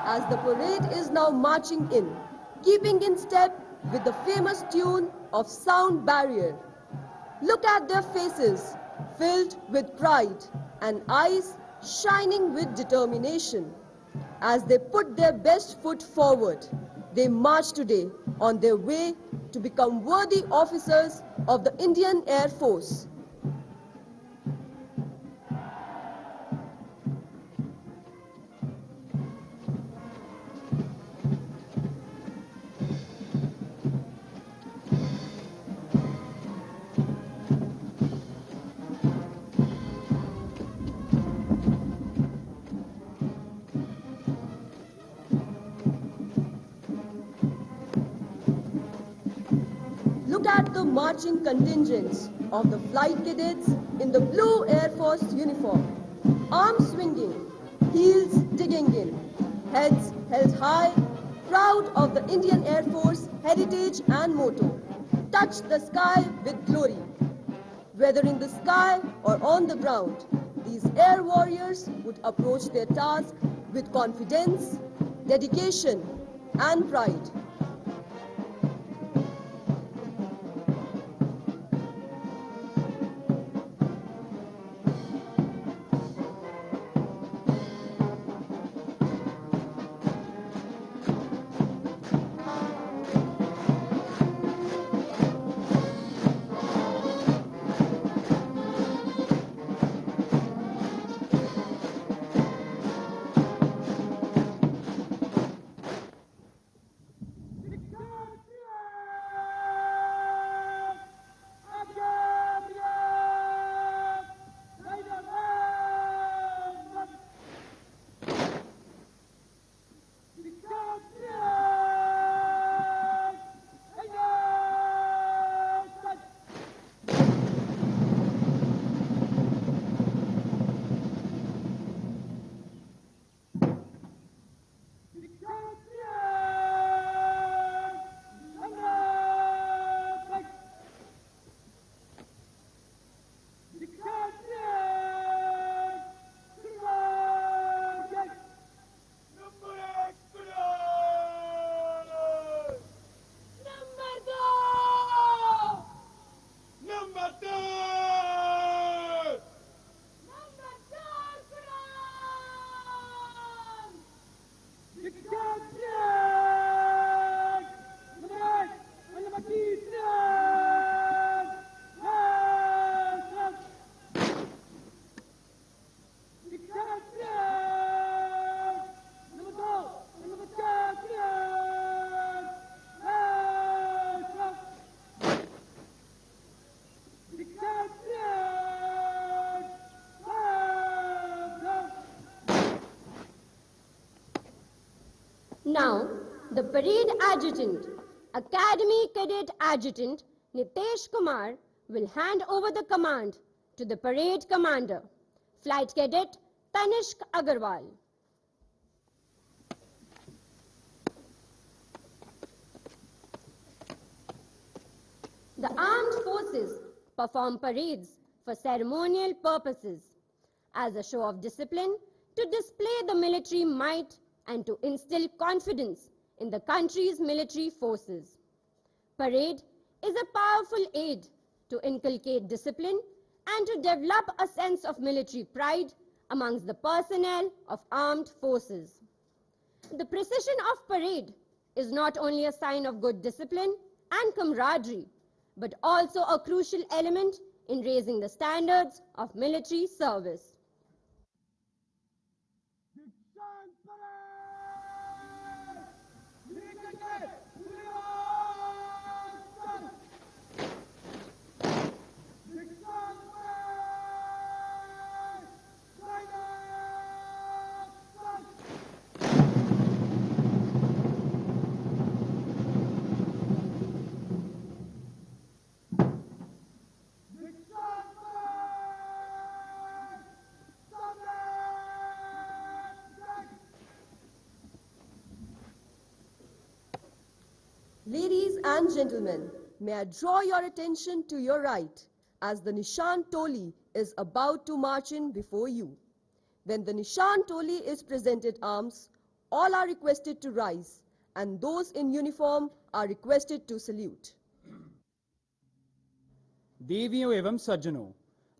As the parade is now marching in, keeping in step with the famous tune of Sound Barrier. Look at their faces, filled with pride and eyes shining with determination. As they put their best foot forward, they march today on their way to become worthy officers of the Indian Air Force. Look at the marching contingents of the flight cadets in the blue Air Force uniform. Arms swinging, heels digging in, heads held high, proud of the Indian Air Force heritage and motto. Touch the sky with glory. Whether in the sky or on the ground, these air warriors would approach their task with confidence, dedication and pride. Now, the parade adjutant, Academy Cadet Adjutant Nitesh Kumar, will hand over the command to the parade commander, Flight Cadet Tanishq Agarwal. The armed forces perform parades for ceremonial purposes, as a show of discipline, to display the military might and to instill confidence in the country's military forces. Parade is a powerful aid to inculcate discipline and to develop a sense of military pride amongst the personnel of armed forces. The precision of parade is not only a sign of good discipline and camaraderie, but also a crucial element in raising the standards of military service. Ladies and gentlemen, may I draw your attention to your right as the Nishan Toli is about to march in before you. When the Nishan Toli is presented arms, all are requested to rise and those in uniform are requested to salute. देवियों एवं सज्जनों,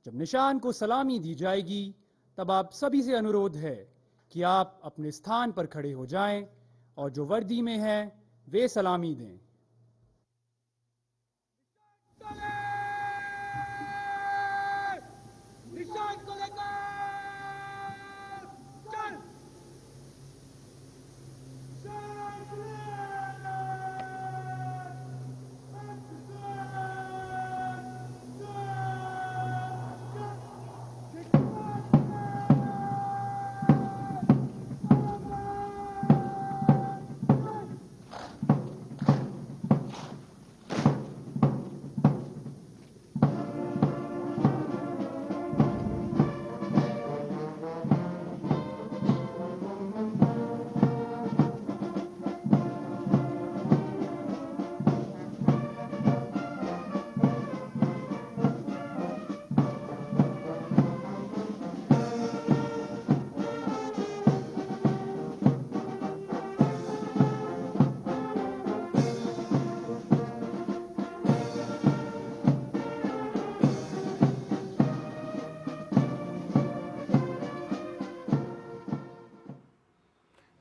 जब निशान को सलामी दी जाएगी, तब आप सभी से अनुरोध है कि आप अपने स्थान पर खड़े हो जाएं और जो वर्दी में हैं, वे सलामी दें।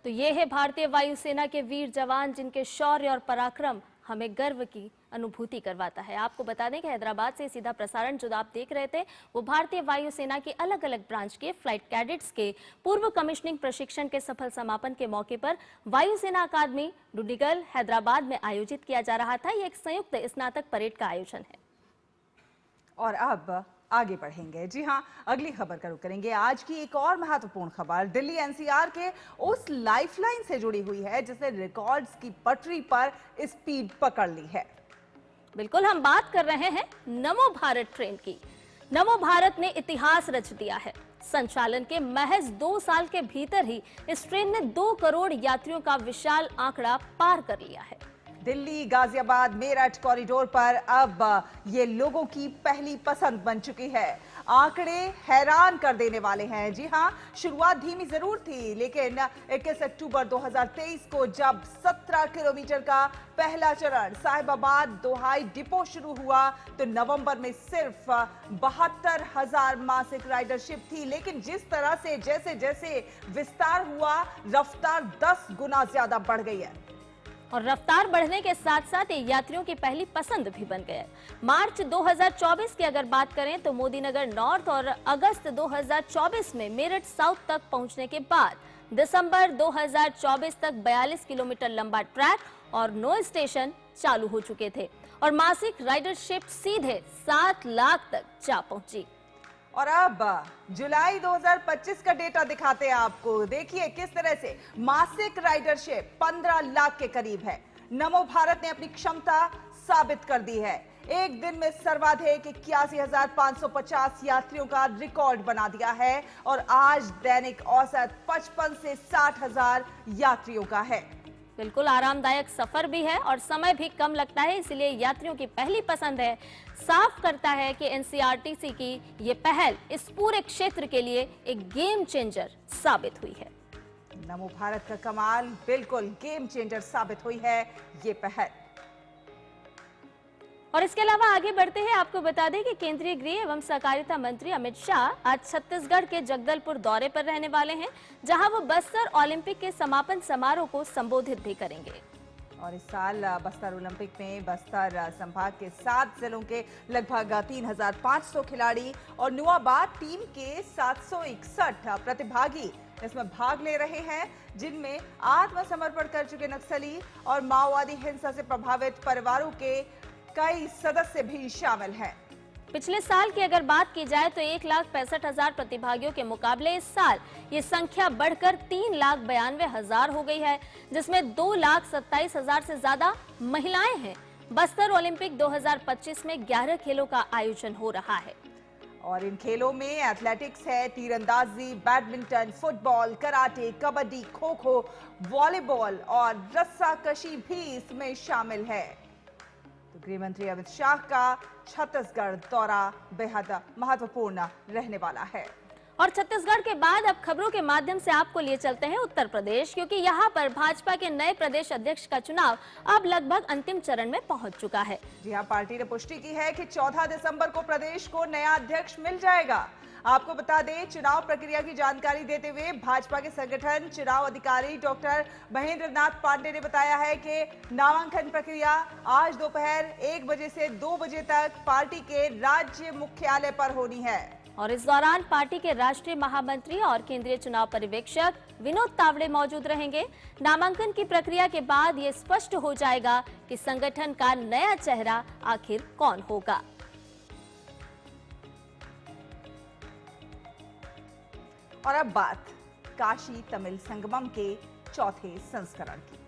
तो ये है भारतीय वायुसेना के वीर जवान जिनके शौर्य और पराक्रम हमें गर्व की अनुभूति करवाता है। आपको बता दें कि हैदराबाद से सीधा प्रसारण जो आप देख रहे थे वो भारतीय वायुसेना के अलग अलग ब्रांच के फ्लाइट कैडेट्स के पूर्व कमिश्निंग प्रशिक्षण के सफल समापन के मौके पर वायुसेना अकादमी डुंडिगल हैदराबाद में आयोजित किया जा रहा था। ये एक संयुक्त स्नातक परेड का आयोजन है। और अब आगे बढ़ेंगे। जी हां, अगली खबर का रुख करेंगे। आज की एक और महत्वपूर्ण खबर दिल्ली एनसीआर के उस लाइफलाइन से जुड़ी हुई है जिसने रिकॉर्ड्स की पटरी पर स्पीड पकड़ ली है। बिल्कुल, हम बात कर रहे हैं नमो भारत ट्रेन की। नमो भारत ने इतिहास रच दिया है। संचालन के महज 2 साल के भीतर ही इस ट्रेन ने 2 करोड़ यात्रियों का विशाल आंकड़ा पार कर लिया है। दिल्ली गाजियाबाद मेरठ कॉरिडोर पर अब ये लोगों की पहली पसंद बन चुकी है। आंकड़े हैरान कर देने वाले हैं। जी हां, शुरुआत धीमी जरूर थी, लेकिन 21 अक्टूबर 2023 को जब 17 किलोमीटर का पहला चरण साहिबाबाद दोहाई डिपो शुरू हुआ तो नवंबर में सिर्फ 72,000 मासिक राइडरशिप थी। लेकिन जिस तरह से जैसे जैसे विस्तार हुआ, रफ्तार 10 गुना ज्यादा बढ़ गई है और रफ्तार बढ़ने के साथ साथ ये यात्रियों की पहली पसंद भी बन गए। मार्च 2024 की अगर बात करें तो मोदीनगर नॉर्थ और अगस्त 2024 में मेरठ साउथ तक पहुंचने के बाद दिसंबर 2024 तक 42 किलोमीटर लंबा ट्रैक और 9 स्टेशन चालू हो चुके थे और मासिक राइडरशिप सीधे 7 लाख तक जा पहुंची। और अब जुलाई 2025 का डेटा दिखाते हैं आपको। देखिए किस तरह से मासिक राइडरशिप 15 लाख के करीब है। नमो भारत ने अपनी क्षमता साबित कर दी है। एक दिन में सर्वाधिक 81,550 यात्रियों का रिकॉर्ड बना दिया है और आज दैनिक औसत 55 से 60,000 यात्रियों का है। बिल्कुल आरामदायक सफर भी है और समय भी कम लगता है, इसलिए यात्रियों की पहली पसंद है। साफ करता है कि एनसीआरटीसी की ये पहल इस पूरे क्षेत्र के लिए एक गेम चेंजर साबित हुई है। नमो भारत का कमाल, बिल्कुल गेम चेंजर साबित हुई है ये पहल। और इसके अलावा आगे बढ़ते हैं, आपको बता दें कि केंद्रीय गृह एवं सहकारिता मंत्री अमित शाह आज छत्तीसगढ़ के जगदलपुर दौरे पर रहने वाले हैं, जहां वो बस्तर ओलंपिक के समापन समारोह को संबोधित भी करेंगे। और इस साल बस्तर ओलंपिक में बस्तर संभाग के 7 जिलों के लगभग 3,500 खिलाड़ी और नुआबाद टीम के 761 प्रतिभागी इसमें भाग ले रहे हैं, जिनमें आत्मसमर्पण कर चुके नक्सली और माओवादी हिंसा से प्रभावित परिवारों के कई सदस्य भी शामिल हैं। पिछले साल की अगर बात की जाए तो 1,65,000 प्रतिभागियों के मुकाबले इस साल ये संख्या बढ़कर 3,92,000 हो गई है, जिसमें 2,27,000 से ज्यादा महिलाएं हैं। बस्तर ओलंपिक 2025 में 11 खेलों का आयोजन हो रहा है और इन खेलों में एथलेटिक्स है, तीरंदाजी, badminton, football, karate, kabaddi, kho kho, volleyball और रस्साकशी भी इसमें शामिल है। तो गृह मंत्री अमित शाह का छत्तीसगढ़ दौरा बेहद महत्वपूर्ण रहने वाला है। और छत्तीसगढ़ के बाद अब खबरों के माध्यम से आपको लिए चलते हैं उत्तर प्रदेश, क्योंकि यहाँ पर भाजपा के नए प्रदेश अध्यक्ष का चुनाव अब लगभग अंतिम चरण में पहुंच चुका है। जी हां, पार्टी ने पुष्टि की है कि 14 दिसंबर को प्रदेश को नया अध्यक्ष मिल जाएगा। आपको बता दें, चुनाव प्रक्रिया की जानकारी देते हुए भाजपा के संगठन चुनाव अधिकारी डॉक्टर महेंद्र नाथ पांडे ने बताया है कि नामांकन प्रक्रिया आज दोपहर 1 बजे से 2 बजे तक पार्टी के राज्य मुख्यालय पर होनी है। और इस दौरान पार्टी के राष्ट्रीय महामंत्री और केंद्रीय चुनाव पर्यवेक्षक विनोद तावड़े मौजूद रहेंगे। नामांकन की प्रक्रिया के बाद ये स्पष्ट हो जाएगा कि संगठन का नया चेहरा आखिर कौन होगा। और अब बात काशी तमिल संगमम के चौथे संस्करण की।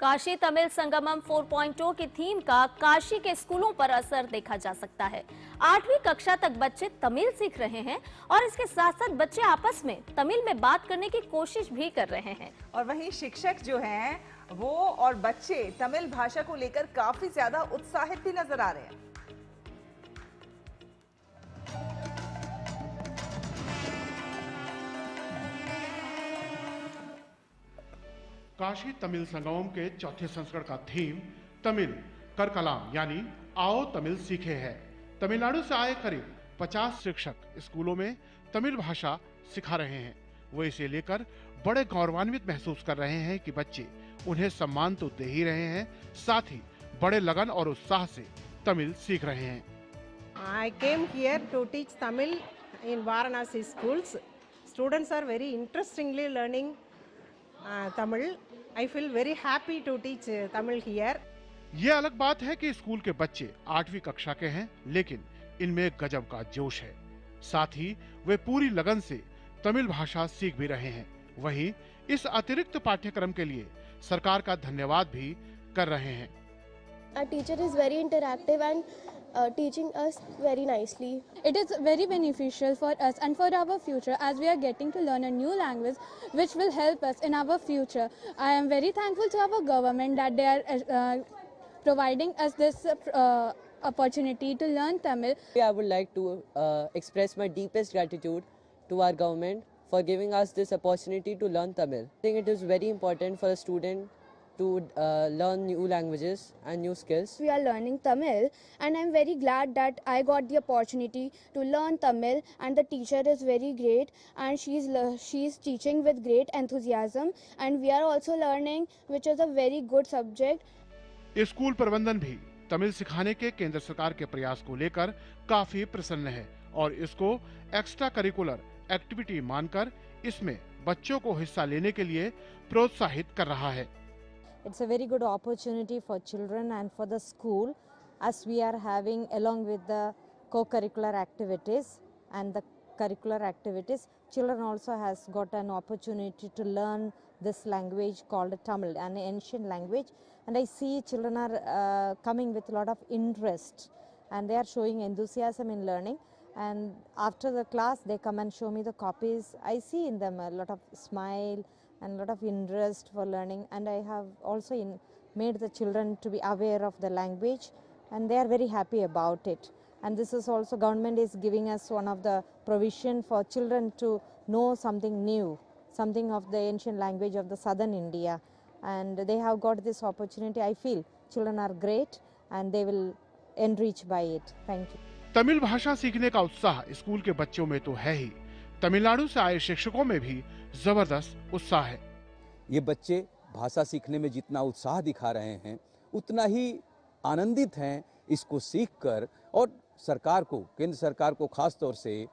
काशी तमिल संगमम 4.0 की थीम का काशी के स्कूलों पर असर देखा जा सकता है। 8वीं कक्षा तक बच्चे तमिल सीख रहे हैं और इसके साथ साथ बच्चे आपस में तमिल में बात करने की कोशिश भी कर रहे हैं। और वहीं शिक्षक जो हैं वो और बच्चे तमिल भाषा को लेकर काफी ज्यादा उत्साहित भी नजर आ रहे हैं। काशी तमिल संगमम के चौथे संस्करण का थीम तमिल कर कलाम यानी आओ तमिल सीखे है। तमिलनाडु से आए करीब 50 शिक्षक स्कूलों में तमिल भाषा सिखा रहे हैं। वो इसे लेकर बड़े गौरवान्वित महसूस कर रहे हैं कि बच्चे उन्हें सम्मान तो दे ही रहे हैं, साथ ही बड़े लगन और उत्साह से तमिल सीख रहे हैं। I came here to teach Tamil in Varanasi schools. Students are very interestingly learning Tamil. I feel very happy to teach Tamil here. ये अलग बात है कि स्कूल के बच्चे 8वीं कक्षा के हैं, लेकिन इनमें गजब का जोश है। साथ ही वे पूरी लगन से तमिल भाषा सीख भी रहे हैं। वहीं इस अतिरिक्त पाठ्यक्रम के लिए सरकार का धन्यवाद भी कर रहे हैं। Our teacher is very interactive and teaching us very nicely. It is very beneficial for us and for our future, as we are getting to learn a new language which will help us in our future. I am very thankful to our government that they are providing us this opportunity to learn Tamil. I would like to express my deepest gratitude to our government for giving us this opportunity to learn Tamil. I think it is very important for a student to learn new languages and new skills. We are learning Tamil, and I'm very glad that I got the opportunity to learn Tamil, and the teacher is very great, and she's teaching with great enthusiasm, and we are also learning, which is a very good subject. School प्रबंधन भी तमिल सिखाने के केंद्र सरकार के प्रयास को लेकर काफी प्रसन्न है और इसको एक्स्ट्रा करिकुलर एक्टिविटी मानकर इसमें बच्चों को हिस्सा लेने के लिए प्रोत्साहित कर रहा है। It's a very good opportunity for children and for the school, as we are having, along with the co-curricular activities and the curricular activities, children also has got an opportunity to learn this language called Tamil, an ancient language, and I see children are coming with a lot of interest, and they are showing enthusiasm in learning, and after the class they come and show me the copies. I see in them a lot of smile and a lot of interest for learning, and I have also made the children to be aware of the language, and they are very happy about it. And this is also, government is giving us one of the provision for children to know something new, something of the ancient language of the southern India, and they have got this opportunity. I feel children are great and they will enrich by it. Thank you. Tamil भाषा सीखने का उत्साह school के बच्चों में तो है ही, तमिलनाडु से आए शिक्षकों में भी जबरदस्त उत्साह है। ये बच्चे भाषा सीखने में जितना उत्साह दिखा रहे हैं, उतना ही आनंदित हैं इसको सीखकर, और सरकार को, केंद्र सरकार को खास तौर से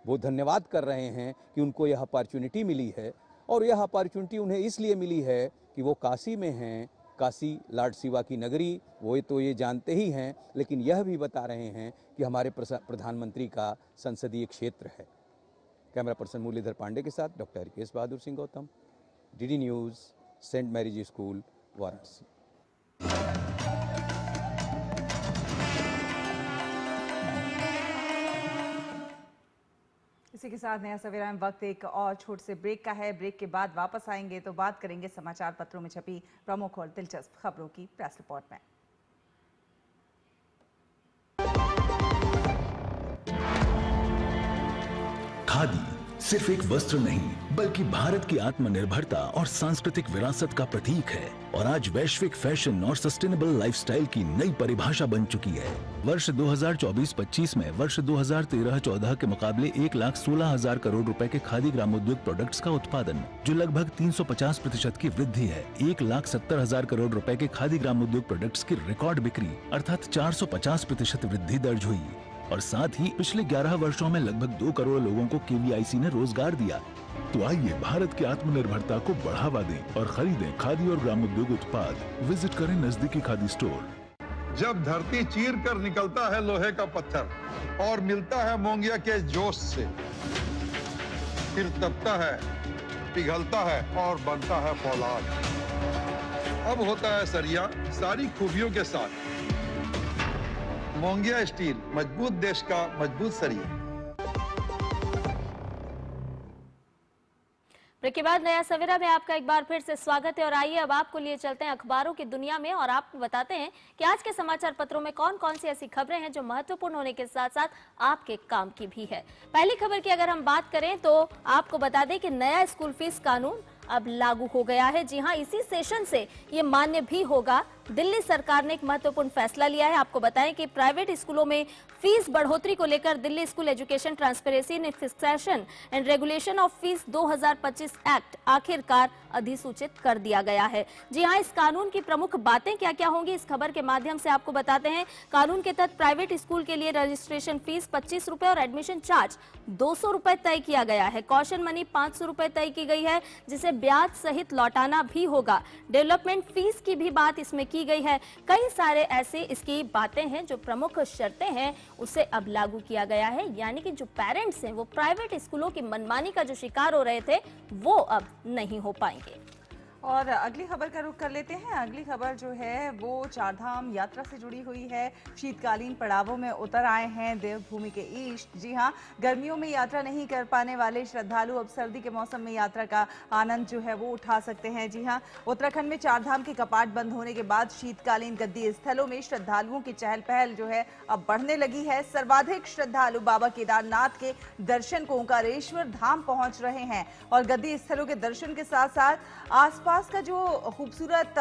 वो धन्यवाद कर रहे हैं कि उनको यह अपॉर्चुनिटी मिली है, और यह अपॉर्चुनिटी उन्हें इसलिए मिली है कि वो काशी में हैं। काशी लॉर्ड शिवा की नगरी, वो तो ये जानते ही हैं, लेकिन यह भी बता रहे हैं कि हमारे प्रधानमंत्री का संसदीय क्षेत्र है। कैमरा पर्सन मुरलीधर पांडे के साथ doctor Harikesh Bahadur Singh Gautam, DD news, saint Mary's school, Varanasi. इसी के साथ नया सवेरा में वक्त एक और छोट से ब्रेक का है। ब्रेक के बाद वापस आएंगे तो बात करेंगे समाचार पत्रों में छपी प्रमुख और दिलचस्प खबरों की प्रेस रिपोर्ट में। खादी सिर्फ एक वस्त्र नहीं, बल्कि भारत की आत्मनिर्भरता और सांस्कृतिक विरासत का प्रतीक है, और आज वैश्विक फैशन और सस्टेनेबल लाइफस्टाइल की नई परिभाषा बन चुकी है। वर्ष 2024-25 में वर्ष 2013-14 के मुकाबले 1,16,000 करोड़ रुपए के खादी ग्रामोद्योग प्रोडक्ट्स का उत्पादन, जो लगभग 350% की वृद्धि है। 1,70,000 करोड़ रुपए के खादी ग्रामोद्योग प्रोडक्ट्स की रिकॉर्ड बिक्री अर्थात 450% वृद्धि दर्ज हुई, और साथ ही पिछले 11 वर्षों में लगभग 2 करोड़ लोगों को केवीआईसी ने रोजगार दिया। तो आइए भारत की आत्मनिर्भरता को बढ़ावा दें और खरीदें खादी और ग्रामोद्योग उत्पाद। विजिट करें नजदीकी खादी स्टोर। जब धरती चीर कर निकलता है लोहे का पत्थर और मिलता है मोंगिया के जोश से, फिर तपता है, पिघलता है और बनता है फौलाद। अब होता है सरिया सारी खूबियों के साथ। मोंगिया स्टील, मजबूत देश का मजबूत सरिया। ब्रेक के बाद नया सवेरा में आपका एक बार फिर से स्वागत है, और आइए अब आपको लिए चलते हैं अखबारों की दुनिया में और आपको बताते हैं कि आज के समाचार पत्रों में कौन कौन सी ऐसी खबरें हैं जो महत्वपूर्ण होने के साथ साथ आपके काम की भी है। पहली खबर की अगर हम बात करें तो आपको बता दें कि नया स्कूल फीस कानून अब लागू हो गया है। जी हां, इसी सेशन से ये मान्य भी होगा। दिल्ली सरकार ने एक महत्वपूर्ण फैसला लिया है। आपको बताएं कि प्राइवेट स्कूलों में फीस बढ़ोतरी को लेकर Delhi school education transparency in fixation and regulation of fees 2025 act आखिरकार अधिसूचित कर दिया गया है। जी हां, इस कानून की प्रमुख बातें क्या क्या होंगी, इस खबर के माध्यम से आपको बताते हैं। कानून के तहत प्राइवेट स्कूल के लिए रजिस्ट्रेशन फीस 25 रुपए और एडमिशन चार्ज 200 रुपए तय किया गया है। कॉशन मनी 500 रुपए तय की गई है, जिसे ब्याज सहित लौटाना भी होगा। डेवलपमेंट फीस की भी बात इसमें की गई है। कई सारे ऐसे इसकी बातें हैं, जो प्रमुख शर्तें हैं उसे अब लागू किया गया है। यानी कि जो पेरेंट्स हैं वो प्राइवेट स्कूलों की मनमानी का जो शिकार हो रहे थे वो अब नहीं हो पाएंगे। और अगली खबर का रुख कर लेते हैं। अगली खबर जो है वो चारधाम यात्रा से जुड़ी हुई है। शीतकालीन पड़ावों में उतर आए हैं देवभूमि के ईष्ट। जी हां, गर्मियों में यात्रा नहीं कर पाने वाले श्रद्धालु अब सर्दी के मौसम में यात्रा का आनंद जो है वो उठा सकते हैं। जी हां, उत्तराखंड में चारधाम के कपाट बंद होने के बाद शीतकालीन गद्दी स्थलों में श्रद्धालुओं की चहल पहल जो है अब बढ़ने लगी है। सर्वाधिक श्रद्धालु बाबा केदारनाथ के दर्शन को ओंकारेश्वर धाम पहुंच रहे हैं, और गद्दी स्थलों के दर्शन के साथ साथ आसपास आसपास का जो खूबसूरत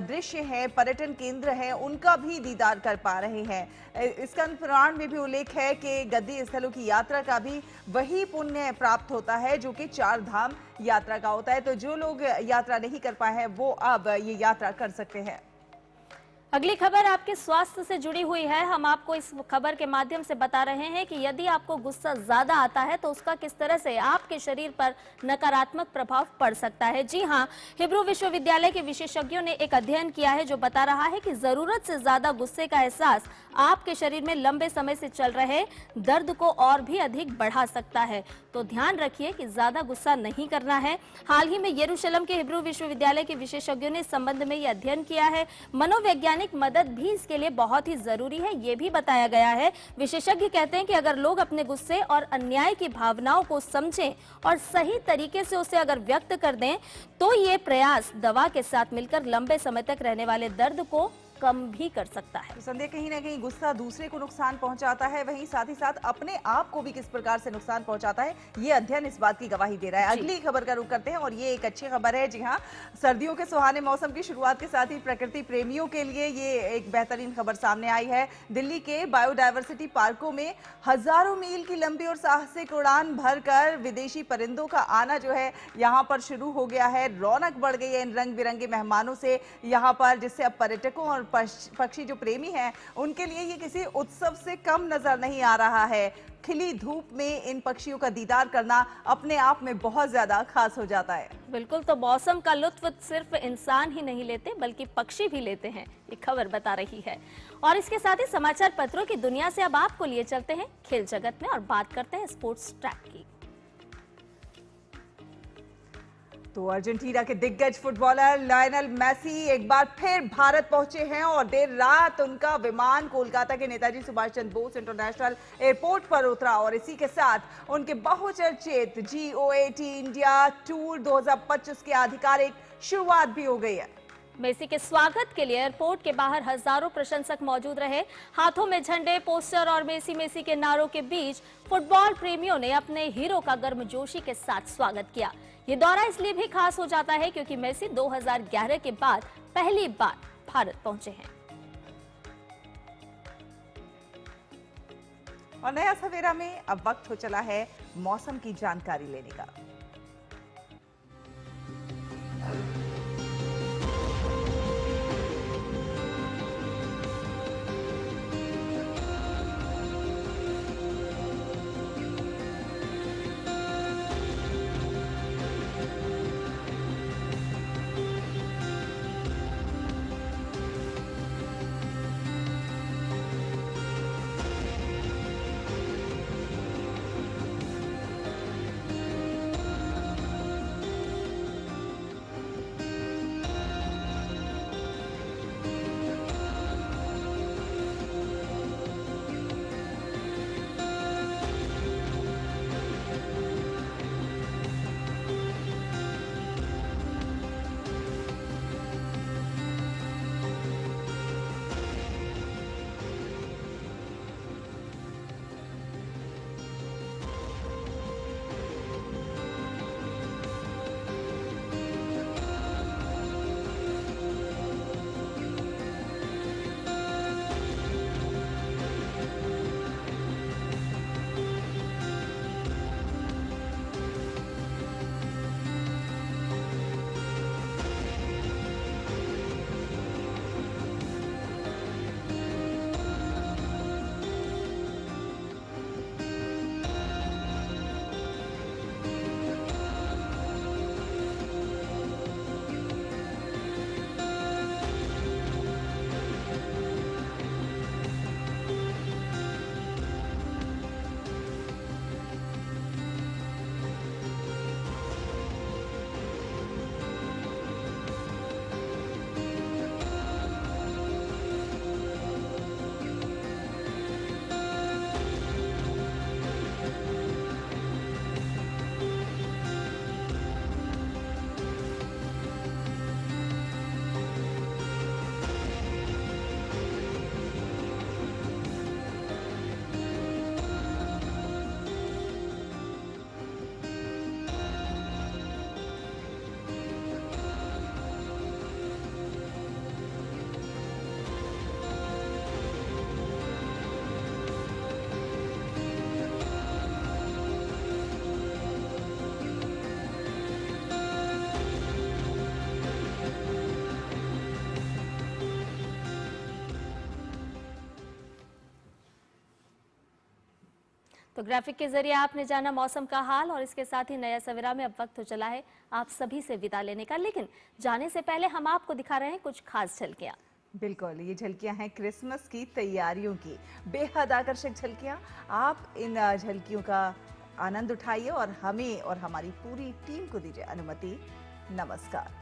दृश्य है, पर्यटन केंद्र है, उनका भी दीदार कर पा रहे हैं। इसका पुराण में भी उल्लेख है कि गद्दी स्थलों की यात्रा का भी वही पुण्य प्राप्त होता है जो कि 4 धाम यात्रा का होता है। तो जो लोग यात्रा नहीं कर पाए हैं वो अब ये यात्रा कर सकते हैं। अगली खबर आपके स्वास्थ्य से जुड़ी हुई है। हम आपको इस खबर के माध्यम से बता रहे हैं कि यदि आपको गुस्सा ज्यादा आता है तो उसका किस तरह से आपके शरीर पर नकारात्मक प्रभाव पड़ सकता है। जी हां, हिब्रू विश्वविद्यालय के विशेषज्ञों ने एक अध्ययन किया है जो बता रहा है कि जरूरत से ज्यादा गुस्से का एहसास आपके शरीर में लंबे समय से चल रहे दर्द को और भी अधिक बढ़ा सकता है। तो ध्यान रखिए कि ज्यादा गुस्सा नहीं करना है। हाल ही में यरूशलेम के हिब्रू विश्वविद्यालय के विशेषज्ञों ने इस संबंध में यह अध्ययन किया है। मनोवैज्ञानिक मदद भी इसके लिए बहुत ही जरूरी है, ये भी बताया गया है। विशेषज्ञ कहते हैं कि अगर लोग अपने गुस्से और अन्याय की भावनाओं को समझें और सही तरीके से उसे अगर व्यक्त कर दें तो ये प्रयास दवा के साथ मिलकर लंबे समय तक रहने वाले दर्द को कम भी कर सकता है। तो संदेह कहीं ना कहीं गुस्सा दूसरे को नुकसान पहुंचाता है, वहीं साथ ही साथ अपने आप को भी किस प्रकार से नुकसान पहुंचाता है, ये अध्ययन इस बात की गवाही दे रहा है। अगली खबर का रुख करते हैं और ये एक अच्छी खबर है। जी हाँ, सर्दियों के सुहाने मौसम की शुरुआत के साथ ही प्रकृति प्रेमियों के लिए ये एक बेहतरीन खबर सामने आई है। दिल्ली के बायोडायवर्सिटी पार्कों में हजारों मील की लंबी और साहसिक उड़ान भरकर विदेशी परिंदों का आना जो है यहाँ पर शुरू हो गया है। रौनक बढ़ गई है इन रंग बिरंगे मेहमानों से यहाँ पर, जिससे अब पर्यटकों और पक्षी जो प्रेमी हैं उनके लिए ये किसी उत्सव से कम नजर नहीं आ रहा है। खिली धूप में इन पक्षियों का दीदार करना अपने आप में बहुत ज्यादा खास हो जाता है। बिल्कुल, तो मौसम का लुत्फ सिर्फ इंसान ही नहीं लेते बल्कि पक्षी भी लेते हैं, ये खबर बता रही है। और इसके साथ ही समाचार पत्रों की दुनिया से अब आपको लिए चलते हैं खेल जगत में और बात करते हैं स्पोर्ट्स ट्रैक की। तो अर्जेंटीना के दिग्गज फुटबॉलर लायनल मेसी एक बार फिर भारत पहुंचे हैं और देर रात उनका विमान कोलकाता के नेताजी सुभाष चंद्र बोस इंटरनेशनल एयरपोर्ट पर उतरा और इसी के साथ उनके बहुचर्चित GOAT इंडिया टूर 2025 की आधिकारिक शुरुआत भी हो गई है। मेसी के स्वागत के लिए एयरपोर्ट के बाहर हजारों प्रशंसक मौजूद रहे। हाथों में झंडे, पोस्टर और मेसी मेसी के नारों के बीच फुटबॉल प्रेमियों ने अपने हीरो का गर्मजोशी के साथ स्वागत किया। ये दौरा इसलिए भी खास हो जाता है क्योंकि मेसी 2011 के बाद पहली बार भारत पहुंचे हैं। और नया सवेरा में अब वक्त हो चला है मौसम की जानकारी लेने का। तो ग्राफिक के जरिए आपने जाना मौसम का हाल और इसके साथ ही नया सवेरा में अब वक्त हो चला है आप सभी से विदा लेने का। लेकिन जाने से पहले हम आपको दिखा रहे हैं कुछ खास झलकियां। बिल्कुल, ये झलकियां हैं क्रिसमस की तैयारियों की, बेहद आकर्षक झलकियां। आप इन झलकियों का आनंद उठाइए और हमें और हमारी पूरी टीम को दीजिए अनुमति। नमस्कार।